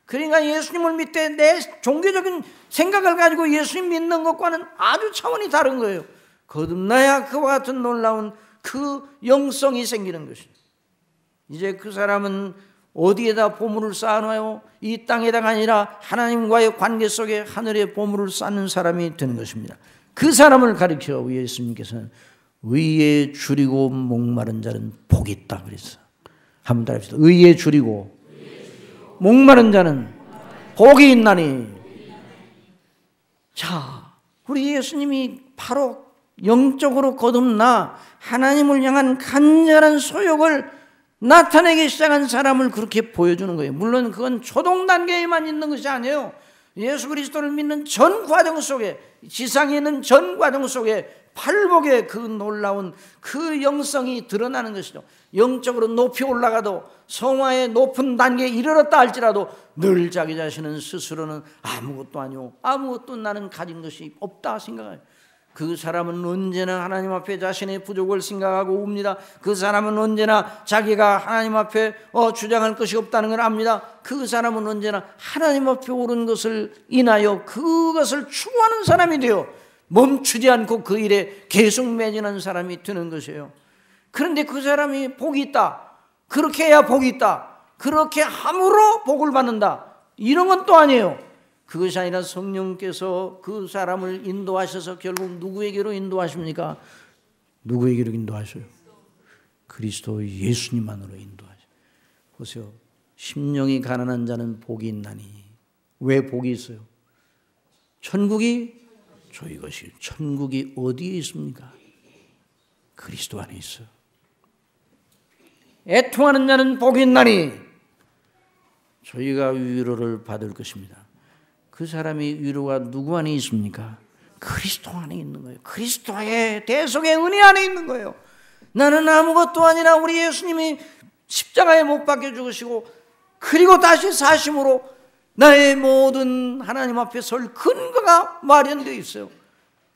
그러니까 예수님을 믿되 내 종교적인 생각을 가지고 예수님 믿는 것과는 아주 차원이 다른 거예요. 거듭나야 그와 같은 놀라운 그 영성이 생기는 것입니다. 이제 그 사람은 어디에다 보물을 쌓아놔요? 이 땅에다가 아니라 하나님과의 관계 속에 하늘에 보물을 쌓는 사람이 되는 것입니다. 그 사람을 가리켜 예수님께서는 의에 줄이고 목마른 자는 복이 있다 그랬어. 한번 따라합시다. 의에 줄이고 목마른 자는 복이 있나니. 자, 우리 예수님이 바로 영적으로 거듭나 하나님을 향한 간절한 소욕을 나타내기 시작한 사람을 그렇게 보여주는 거예요. 물론 그건 초동 단계에만 있는 것이 아니에요. 예수 그리스도를 믿는 전 과정 속에, 지상에 있는 전 과정 속에 팔복의 그 놀라운 그 영성이 드러나는 것이죠. 영적으로 높이 올라가도 성화의 높은 단계에 이르렀다 할지라도 늘 자기 자신은 스스로는 아무것도 아니오, 아무것도 나는 가진 것이 없다 생각해요. 그 사람은 언제나 하나님 앞에 자신의 부족을 생각하고 웁니다. 그 사람은 언제나 자기가 하나님 앞에 주장할 것이 없다는 걸 압니다. 그 사람은 언제나 하나님 앞에 오른 것을 인하여 그것을 추구하는 사람이 되어 멈추지 않고 그 일에 계속 매진한 사람이 되는 것이에요. 그런데 그 사람이 복이 있다, 그렇게 해야 복이 있다, 그렇게 함으로 복을 받는다, 이런 건 또 아니에요. 그것이 아니라 성령께서 그 사람을 인도하셔서 결국 누구에게로 인도하십니까? 누구에게로 인도하셔요? 그리스도 예수님 안으로 인도하셔요. 보세요. 심령이 가난한 자는 복이 있나니. 왜 복이 있어요? 천국이 저희 것이. 천국이 어디에 있습니까? 그리스도 안에 있어요. 애통하는 자는 복이 있나니 저희가 위로를 받을 것입니다. 그 사람이 위로가 누구 안에 있습니까? 그리스도 안에 있는 거예요. 그리스도의 대속의 은혜 안에 있는 거예요. 나는 아무것도 아니라 우리 예수님이 십자가에 못 박혀 죽으시고 그리고 다시 사심으로 나의 모든 하나님 앞에 설 근거가 마련되어 있어요.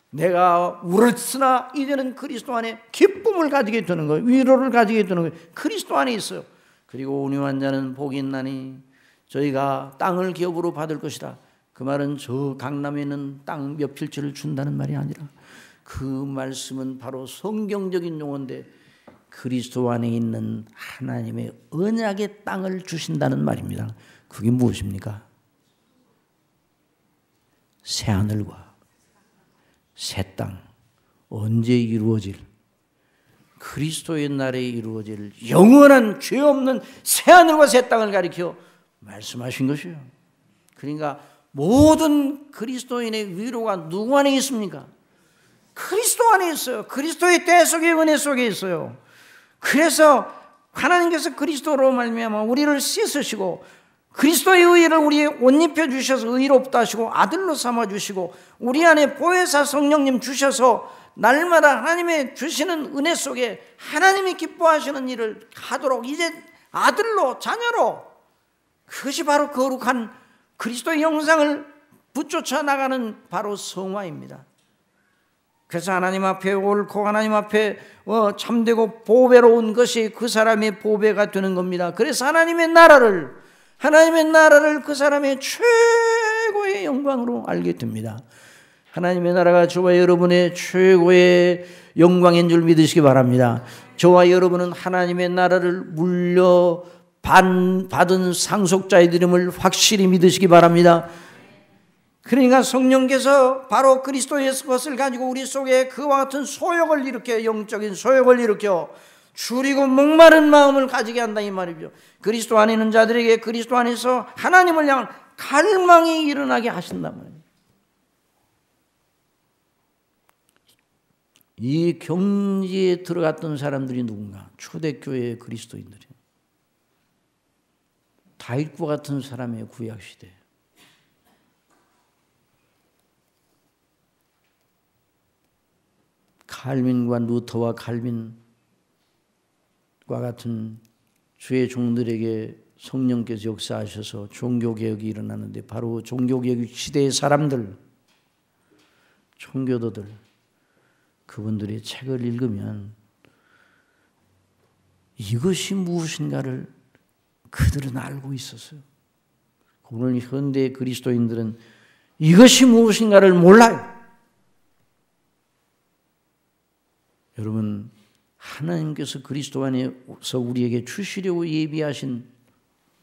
내가 울었으나 이제는 그리스도 안에 기쁨을 가지게 되는 거예요. 위로를 가지게 되는 거예요. 그리스도 안에 있어요. 그리고 온유한 자는 복이 있나니 저희가 땅을 기업으로 받을 것이다. 그 말은 저 강남에 있는 땅 몇 필지를 준다는 말이 아니라 그 말씀은 바로 성경적인 용어인데 그리스도 안에 있는 하나님의 언약의 땅을 주신다는 말입니다. 그게 무엇입니까? 새하늘과 새 땅, 언제 이루어질, 그리스도의 날에 이루어질 영원한 죄 없는 새하늘과 새 땅을 가리켜 말씀하신 것이에요. 그러니까 모든 그리스도인의 위로가 누구 안에 있습니까? 그리스도 안에 있어요. 그리스도의 대속의 은혜 속에 있어요. 그래서 하나님께서 그리스도로 말미암아 우리를 씻으시고 그리스도의 의를 우리에 옷 입혀 주셔서 의롭다 하시고 아들로 삼아 주시고 우리 안에 보혜사 성령님 주셔서 날마다 하나님의 주시는 은혜 속에 하나님이 기뻐하시는 일을 하도록 이제 아들로 자녀로, 그것이 바로 거룩한 그리스도의 형상을 붙쫓아 나가는 바로 성화입니다. 그래서 하나님 앞에 옳고 하나님 앞에 참되고 보배로운 것이 그 사람의 보배가 되는 겁니다. 그래서 하나님의 나라를 그 사람의 최고의 영광으로 알게 됩니다. 하나님의 나라가 저와 여러분의 최고의 영광인 줄 믿으시기 바랍니다. 저와 여러분은 하나님의 나라를 받은 상속자의 이름을 확실히 믿으시기 바랍니다. 그러니까 성령께서 바로 그리스도의 것을 가지고 우리 속에 그와 같은 소욕을 일으켜, 영적인 소욕을 일으켜 줄이고 목마른 마음을 가지게 한다 이 말이죠. 그리스도 안에 있는 자들에게 그리스도 안에서 하나님을 향한 갈망이 일어나게 하신단 말이에요. 이 경지에 들어갔던 사람들이 누군가? 초대교회의 그리스도인들이에요. 다윗과 같은 사람의 구약시대. 칼빈과 루터와 칼빈과 같은 주의 종들에게 성령께서 역사하셔서 종교개혁이 일어나는데 바로 종교개혁 시대의 사람들, 총교도들 그분들의 책을 읽으면 이것이 무엇인가를 그들은 알고 있었어요. 오늘 현대 그리스도인들은 이것이 무엇인가를 몰라요. 여러분, 하나님께서 그리스도 안에서 우리에게 주시려고 예비하신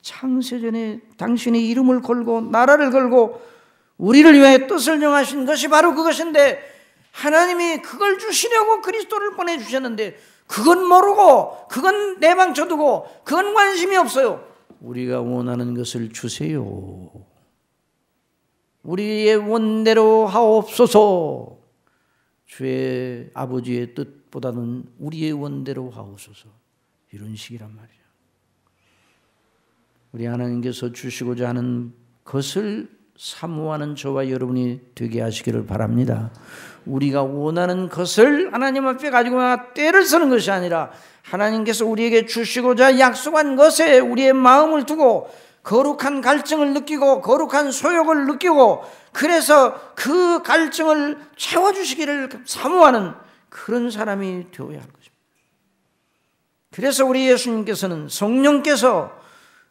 창세전에 당신의 이름을 걸고 나라를 걸고 우리를 위해 뜻을 정하신 것이 바로 그것인데, 하나님이 그걸 주시려고 그리스도를 보내주셨는데 그건 모르고 그건 내방쳐두고 그건 관심이 없어요. 우리가 원하는 것을 주세요. 우리의 원대로 하옵소서. 주의 아버지의 뜻보다는 우리의 원대로 하옵소서. 이런 식이란 말이죠. 우리 하나님께서 주시고자 하는 것을 사모하는 저와 여러분이 되게 하시기를 바랍니다. 우리가 원하는 것을 하나님 앞에 가지고 떼를 쓰는 것이 아니라 하나님께서 우리에게 주시고자 약속한 것에 우리의 마음을 두고 거룩한 갈증을 느끼고 거룩한 소욕을 느끼고, 그래서 그 갈증을 채워주시기를 사모하는 그런 사람이 되어야 할 것입니다. 그래서 우리 예수님께서는 성령께서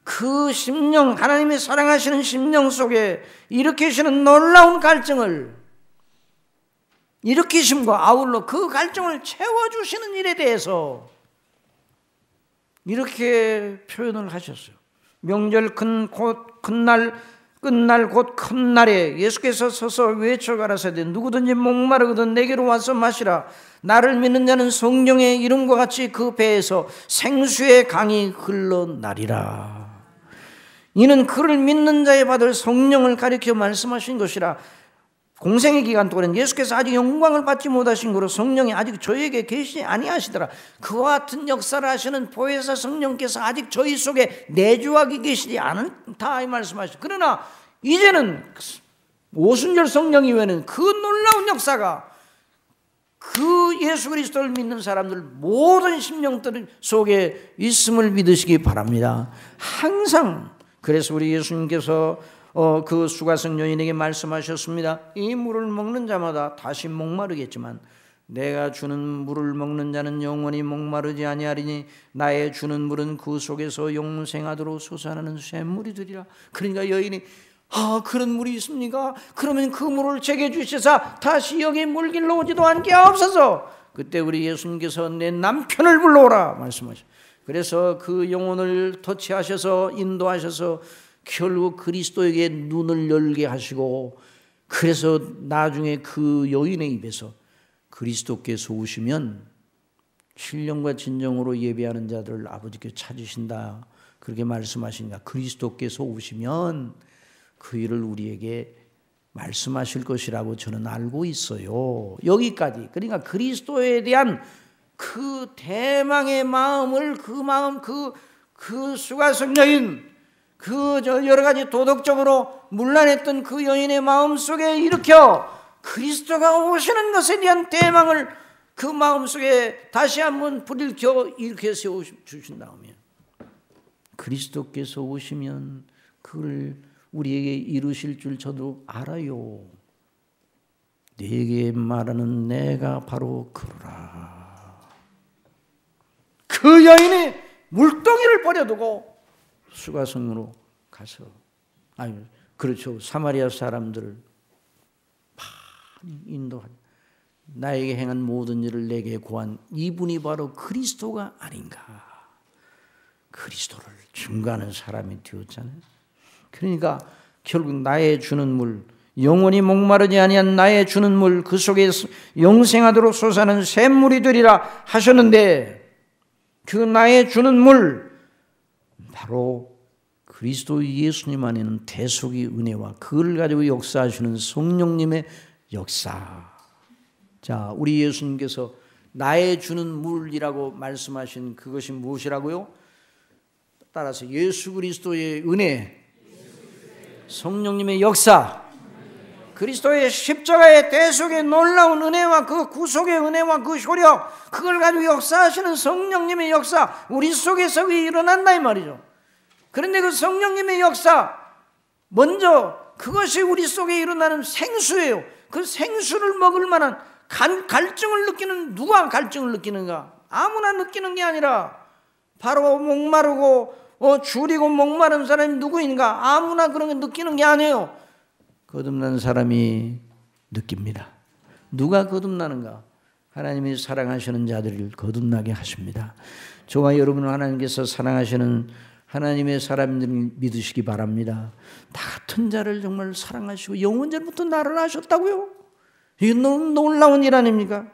그 심령, 하나님의 사랑하시는 심령 속에 일으키시는 놀라운 갈증을 일으키심과 아울러 그 갈증을 채워주시는 일에 대해서 이렇게 표현을 하셨어요. 명절 끝날 곧 큰 날에 예수께서 서서 외쳐 가라사대 누구든지 목마르거든 내게로 와서 마시라. 나를 믿는 자는 성령의 이름과 같이 그 배에서 생수의 강이 흘러나리라. 이는 그를 믿는 자에 받을 성령을 가리켜 말씀하신 것이라. 공생의 기간 동안 예수께서 아직 영광을 받지 못하신 거로 성령이 아직 저희에게 계시지 아니하시더라. 그와 같은 역사를 하시는 보혜사 성령께서 아직 저희 속에 내주하게 계시지 않다 이 말씀하시죠. 그러나 이제는 오순절 성령 이외에는 그 놀라운 역사가 그 예수 그리스도를 믿는 사람들 모든 심령들 속에 있음을 믿으시기 바랍니다. 항상. 그래서 우리 예수님께서 그 수가성 여인에게 말씀하셨습니다. 이 물을 먹는 자마다 다시 목마르겠지만 내가 주는 물을 먹는 자는 영원히 목마르지 아니하리니 나의 주는 물은 그 속에서 영생하도록 솟아나는 샘물이 되리라. 그러니까 여인이 그런 물이 있습니까? 그러면 그 물을 제게 주시사 다시 여기 물길로 오지도 않게 하옵소서. 그때 우리 예수님께서 내 남편을 불러오라 말씀하셨어요. 그래서 그 영혼을 터치하셔서 인도하셔서 결국 그리스도에게 눈을 열게 하시고, 그래서 나중에 그 여인의 입에서 그리스도께서 오시면 신령과 진정으로 예배하는 자들을 아버지께 찾으신다 그렇게 말씀하시니까 그리스도께서 오시면 그 일을 우리에게 말씀하실 것이라고 저는 알고 있어요. 여기까지. 그러니까 그리스도에 대한 그 대망의 마음을 그 수가성 여인, 여러 가지 도덕적으로 문란했던 그 여인의 마음 속에 일으켜 그리스도가 오시는 것에 대한 대망을 그 마음 속에 다시 한번 불을 일으켜 세워 주신 다음에 그리스도께서 오시면 그걸 우리에게 이루실 줄 저도 알아요. 네게 말하는 내가 바로 그러라. 그 여인이 물동이를 버려두고 수가성으로 가서, 그렇죠, 사마리아 사람들을 많이 인도한, 나에게 행한 모든 일을 내게 고한 이분이 바로 그리스도가 아닌가. 그리스도를 증거하는 사람이 되었잖아요. 그러니까 결국 나의 주는 물, 영원히 목마르지 아니한 나의 주는 물, 그 속에 영생하도록 솟아나는 샘물이 되리라 하셨는데, 그 나의 주는 물 바로 그리스도 예수님 안에는 대속의 은혜와 그걸 가지고 역사하시는 성령님의 역사. 자, 우리 예수님께서 나의 주는 물이라고 말씀하신 그것이 무엇이라고요? 따라서 예수 그리스도의 은혜, 성령님의 역사, 그리스도의 십자가의 대속의 놀라운 은혜와 그 구속의 은혜와 그 효력, 그걸 가지고 역사하시는 성령님의 역사 우리 속에서 일어난다 이 말이죠. 그런데 그 성령님의 역사, 먼저 그것이 우리 속에 일어나는 생수예요. 그 생수를 먹을 만한 갈증을 느끼는, 누가 갈증을 느끼는가? 아무나 느끼는 게 아니라 바로 목마르고 줄이고 목마른 사람이 누구인가? 아무나 그런 거 느끼는 게 아니에요. 거듭난 사람이 느낍니다. 누가 거듭나는가? 하나님이 사랑하시는 자들을 거듭나게 하십니다. 저와 여러분은 하나님께서 사랑하시는 하나님의 사람들을 믿으시기 바랍니다. 나 같은 자를 정말 사랑하시고 영원전부터 나를 아셨다고요? 이게 너무 놀라운 일 아닙니까?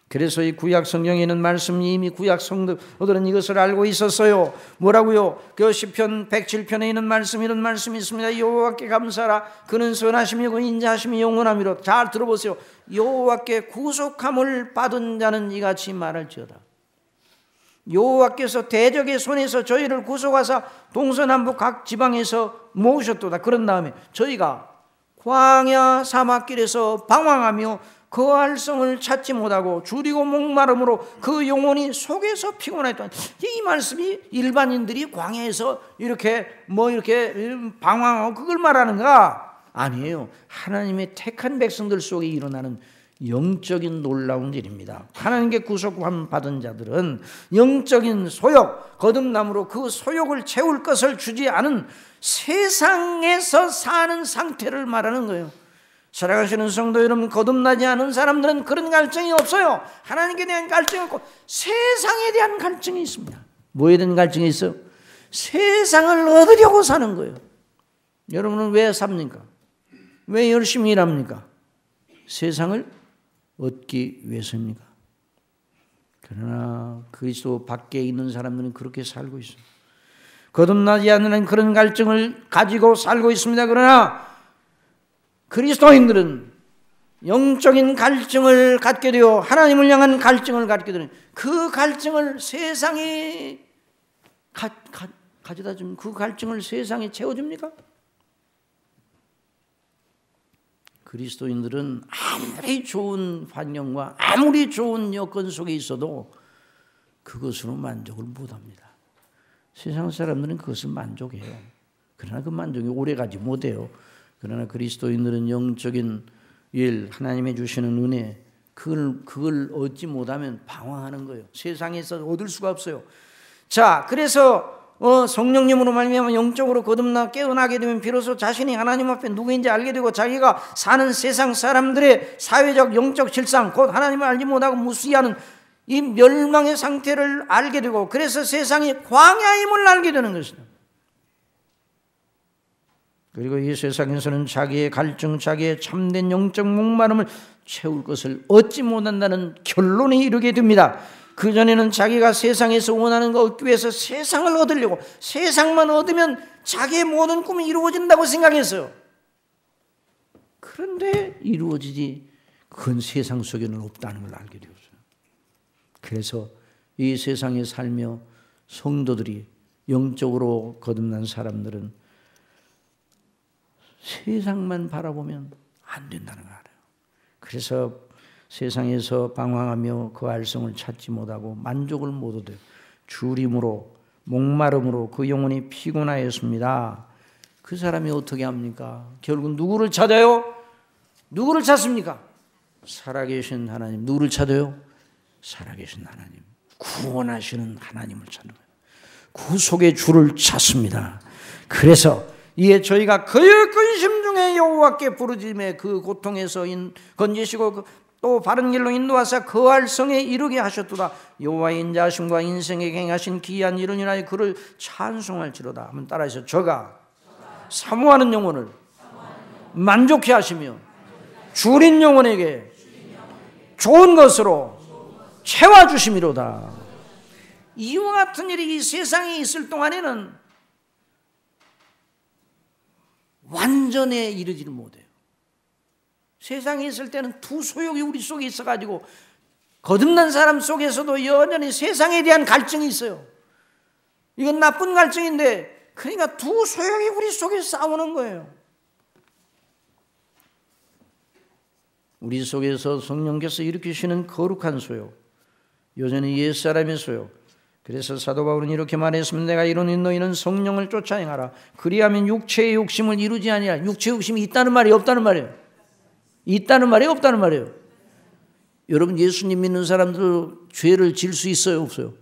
그래서 이 구약 성경에 있는 말씀이 이미 구약 성도들은 이것을 알고 있었어요. 뭐라고요? 그 시편 107편에 있는 말씀, 이런 말씀이 있습니다. 여호와께 감사하라. 그는 선하심이고 인자하심이 영원함이로. 잘 들어보세요. 여호와께 구속함을 받은 자는 이같이 말할지어다. 여호와께서 대적의 손에서 저희를 구속하사 동서남북 각 지방에서 모으셨도다. 그런 다음에 저희가 광야 사막길에서 방황하며 거할 성을 찾지 못하고 줄이고 목마름으로 그 영혼이 속에서 피곤했던, 이 말씀이 일반인들이 광야에서 이렇게 방황하고 그걸 말하는가? 아니에요. 하나님의 택한 백성들 속에 일어나는 영적인 놀라운 일입니다. 하나님께 구속함 받은 자들은 영적인 소욕, 거듭남으로 그 소욕을 채울 것을 주지 않은 세상에서 사는 상태를 말하는 거예요. 사랑하시는 성도 여러분, 거듭나지 않은 사람들은 그런 갈증이 없어요. 하나님께 대한 갈증이 없고 세상에 대한 갈증이 있습니다. 뭐에 대한 갈증이 있어요? 세상을 얻으려고 사는 거예요. 여러분은 왜 삽니까? 왜 열심히 일합니까? 세상을 얻기 위해서입니까? 그러나 그리스도 밖에 있는 사람들은 그렇게 살고 있습니다. 거듭나지 않는 그런 갈증을 가지고 살고 있습니다. 그러나 그리스도인들은 영적인 갈증을 갖게 되어 하나님을 향한 갈증을 갖게 되는, 그 갈증을 세상이 가져다 주면 그 갈증을 세상에 채워줍니까? 그리스도인들은 아무리 좋은 환경과 아무리 좋은 여건 속에 있어도 그것으로 만족을 못합니다. 세상 사람들은 그것을 만족해요. 그러나 그 만족이 오래가지 못해요. 그러나 그리스도인들은 영적인 일, 하나님이 주시는 은혜, 그걸 얻지 못하면 방황하는 거예요. 세상에서 얻을 수가 없어요. 자, 그래서 성령님으로 말미암아 영적으로 거듭나 깨어나게 되면 비로소 자신이 하나님 앞에 누구인지 알게 되고 자기가 사는 세상 사람들의 사회적 영적 실상, 곧 하나님을 알지 못하고 무시하는 이 멸망의 상태를 알게 되고, 그래서 세상이 광야임을 알게 되는 것이다. 그리고 이 세상에서는 자기의 갈증, 자기의 참된 영적 목마름을 채울 것을 얻지 못한다는 결론에 이르게 됩니다. 그전에는 자기가 세상에서 원하는 거 얻기 위해서 세상을 얻으려고, 세상만 얻으면 자기의 모든 꿈이 이루어진다고 생각했어요. 그런데 이루어지지, 그건 세상 속에는 없다는 걸 알게 되었어요. 그래서 이 세상에 살며 성도들이, 영적으로 거듭난 사람들은 세상만 바라보면 안 된다는 걸 알아요. 그래서 세상에서 방황하며 그 알성을 찾지 못하고 만족을 못 얻어요. 주림으로, 목마름으로 그 영혼이 피곤하였습니다. 그 사람이 어떻게 합니까? 결국 누구를 찾아요? 누구를 찾습니까? 살아계신 하나님. 누구를 찾아요? 살아계신 하나님. 구원하시는 하나님을 찾는 거예요. 구속의 주를 찾습니다. 그래서 이에 저희가 그의 근심 중에 여호와께 부르짖음에 그 고통에서 건지시고 또 바른 길로 인도하사 거할 성에 이르게 하셨도다. 여호와의 인자하심과 인생에 행하신 기이한 일은 인하여 그를 찬송할지로다. 한번 따라하시죠. 저가 사모하는 영혼을 만족해 하시며 줄인 영혼에게 좋은 것으로 채워주심이로다. 이와 같은 일이 이 세상에 있을 동안에는 완전에 이르지를 못해요. 세상에 있을 때는 두 소욕이 우리 속에 있어가지고 거듭난 사람 속에서도 여전히 세상에 대한 갈증이 있어요. 이건 나쁜 갈증인데, 그러니까 두 소욕이 우리 속에 싸우는 거예요. 우리 속에서 성령께서 일으키시는 거룩한 소욕, 여전히 옛사람의 소욕. 그래서 사도 바울은 이렇게 말했습니다. 내가 이르노니 너희는 성령을 쫓아 행하라. 그리하면 육체의 욕심을 이루지 아니하라. 육체의 욕심이 있다는 말이 없다는 말이에요. 있다는 말이에요, 없다는 말이에요? 여러분 예수님 믿는 사람들 죄를 질 수 있어요, 없어요?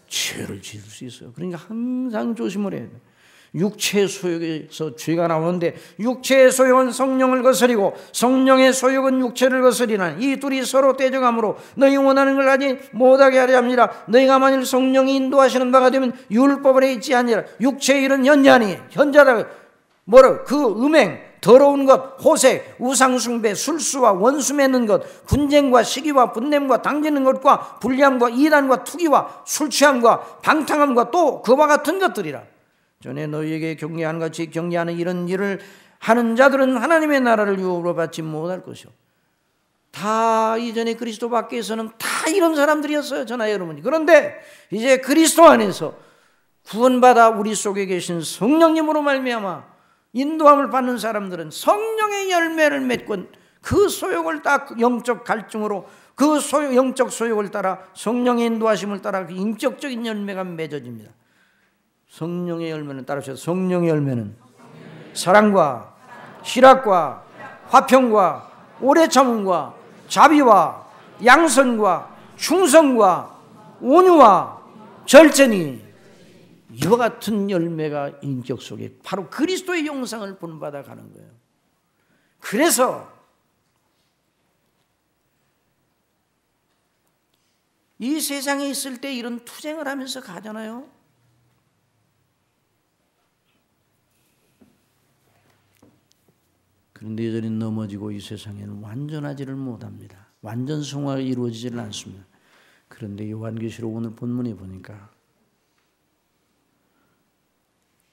죄를 질 수 있어요. 그러니까 항상 조심을 해야 돼요. 육체의 소욕에서 죄가 나오는데 육체의 소욕은 성령을 거스리고 성령의 소욕은 육체를 거스리나니 이 둘이 서로 떼져가므로 너희 원하는 걸 하지 못하게 하려 합니다. 너희가 만일 성령이 인도하시는 바가 되면 율법 아래 있지 아니라 육체의 일은 현자니 현자라 뭐라 그 음행 더러운 것, 호색, 우상숭배, 술수와 원수 맺는 것, 분쟁과 시기와 분냄과 당지는 것과 불리함과 이단과 투기와 술취함과 방탕함과 또 그와 같은 것들이라. 전에 너희에게 경계하는 같이 경계하는 이런 일을 하는 자들은 하나님의 나라를 유업으로 받지 못할 것이요. 다 이전에 그리스도 밖에서는 다 이런 사람들이었어요, 저나 여러분이. 그런데 이제 그리스도 안에서 구원받아 우리 속에 계신 성령님으로 말미암아 인도함을 받는 사람들은 성령의 열매를 맺고 그 소욕을 딱 영적 갈증으로 그 영적 소욕을 따라 성령의 인도하심을 따라 그 인격적인 열매가 맺어집니다. 성령의 열매는 따라서 성령의 열매는 사랑과 희락과 화평과 오래 참음과 자비와 양선과 충성과 온유와 절제니 이와 같은 열매가 인격 속에 바로 그리스도의 형상을 본받아 가는 거예요. 그래서 이 세상에 있을 때 이런 투쟁을 하면서 가잖아요. 그런데 여전히 넘어지고 이 세상에는 완전하지를 못합니다. 완전 성화가 이루어지지는 않습니다. 그런데 요한계시록 오늘 본문에 보니까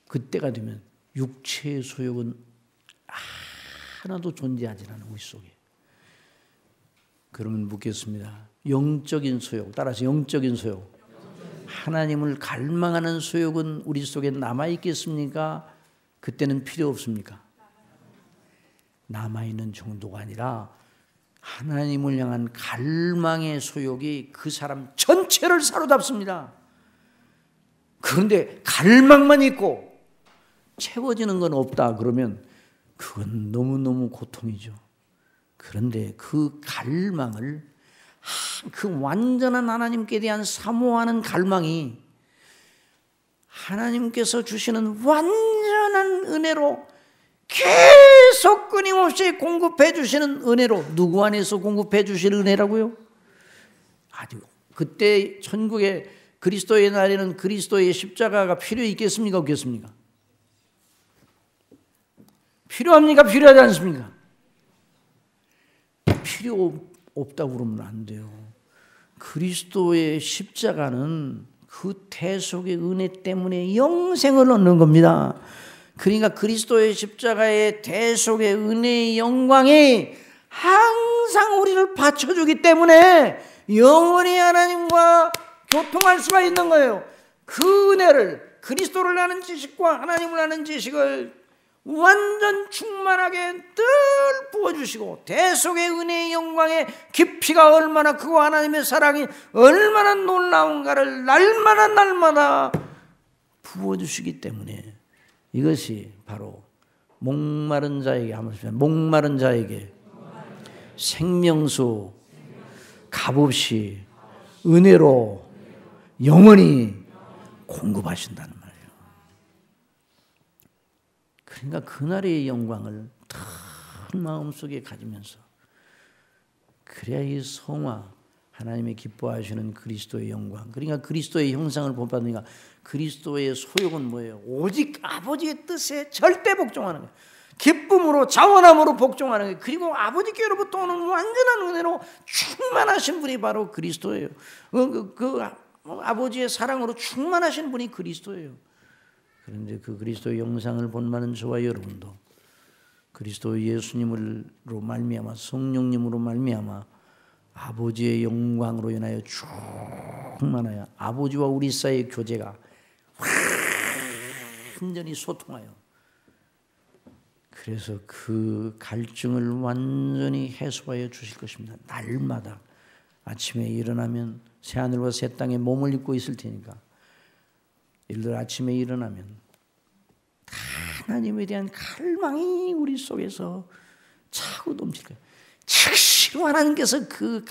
그때가 되면 육체의 소욕은 하나도 존재하지 않는 우리 속에. 그러면 묻겠습니다. 영적인 소욕, 따라서 영적인 소욕. 하나님을 갈망하는 소욕은 우리 속에 남아있겠습니까? 그때는 필요 없습니까? 남아있는 정도가 아니라 하나님을 향한 갈망의 소욕이 그 사람 전체를 사로잡습니다. 그런데 갈망만 있고 채워지는 건 없다 그러면 그건 너무너무 고통이죠. 그런데 그 갈망을 그 완전한 하나님께 대한 사모하는 갈망이 하나님께서 주시는 완전한 은혜로 계속 끊임없이 공급해 주시는 은혜로 누구 안에서 공급해 주시는 은혜라고요? 아주 그때 천국의 그리스도의 날에는 그리스도의 십자가가 필요 있겠습니까? 없겠습니까? 필요합니까? 필요하지 않습니까? 필요 없다고 그러면 안 돼요. 그리스도의 십자가는 그 대속의 은혜 때문에 영생을 얻는 겁니다. 그러니까 그리스도의 십자가의 대속의 은혜의 영광이 항상 우리를 받쳐주기 때문에 영원히 하나님과 교통할 수가 있는 거예요. 그 은혜를 그리스도를 아는 지식과 하나님을 아는 지식을 완전 충만하게 늘 부어주시고 대속의 은혜의 영광의 깊이가 얼마나 크고 하나님의 사랑이 얼마나 놀라운가를 날마다 부어주시기 때문에 이것이 바로 목마른 자에게 목마른 자에게 생명수 값없이 은혜로 영원히 공급하신다는 말이에요. 그러니까 그날의 영광을 큰 마음속에 가지면서 그래야 이 성화 하나님의 기뻐하시는 그리스도의 영광 그러니까 그리스도의 형상을 본받으니까 그리스도의 소욕은 뭐예요? 오직 아버지의 뜻에 절대 복종하는 거예요. 기쁨으로 자원함으로 복종하는 거예요. 그리고 아버지께로부터 오는 완전한 은혜로 충만하신 분이 바로 그리스도예요. 아버지의 사랑으로 충만하신 분이 그리스도예요. 그런데 그 그리스도의 영상을 본받는 저와 여러분도 그리스도 예수님으로 말미암아 성령님으로 말미암아 아버지의 영광으로 인하여 충만하여 아버지와 우리 사이의 교제가 완전히 소통하여 그래서 그 갈증을 완전히 해소하여 주실 것입니다. 날마다 아침에 일어나면 새하늘과 새 땅에 몸을 입고 있을 테니까 일들 아침에 일어나면 하나님에 대한 갈망이 우리 속에서 차고 넘칠 거예요. 즉시로 하나님께서 그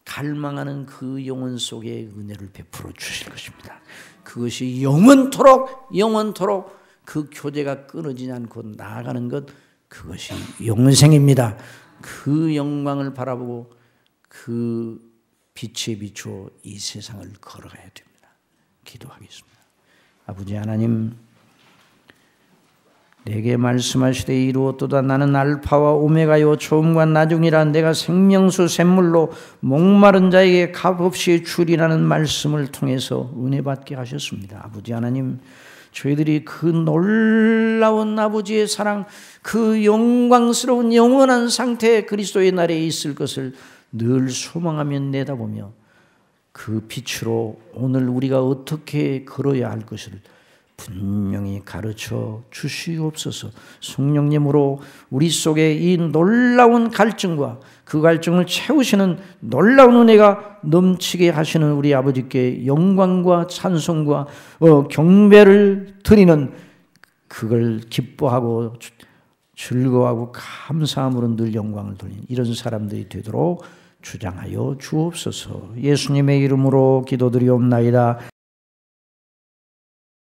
갈망하는 그 영혼 속에 은혜를 베풀어 주실 것입니다. 그것이 영원토록 그 교제가 끊어지지 않고 나아가는 것, 그것이 영생입니다. 그 영광을 바라보고 그 빛에 비추어 이 세상을 걸어가야 됩니다. 기도하겠습니다. 아버지 하나님, 내게 말씀하시되 이루었도다. 나는 알파와 오메가요 처음과 나중이라. 내가 생명수 샘물로 목마른 자에게 값없이 주리라는 말씀을 통해서 은혜 받게 하셨습니다. 아버지 하나님, 저희들이 그 놀라운 아버지의 사랑, 그 영광스러운 영원한 상태에 그리스도의 날에 있을 것을 늘 소망하며 내다보며 그 빛으로 오늘 우리가 어떻게 걸어야 할 것을 분명히 가르쳐 주시옵소서. 성령님으로 우리 속에 이 놀라운 갈증과 그 갈증을 채우시는 놀라운 은혜가 넘치게 하시는 우리 아버지께 영광과 찬송과 경배를 드리는, 그걸 기뻐하고 즐거워하고 감사함으로 늘 영광을 돌리는 이런 사람들이 되도록 주장하여 주옵소서. 예수님의 이름으로 기도드리옵나이다.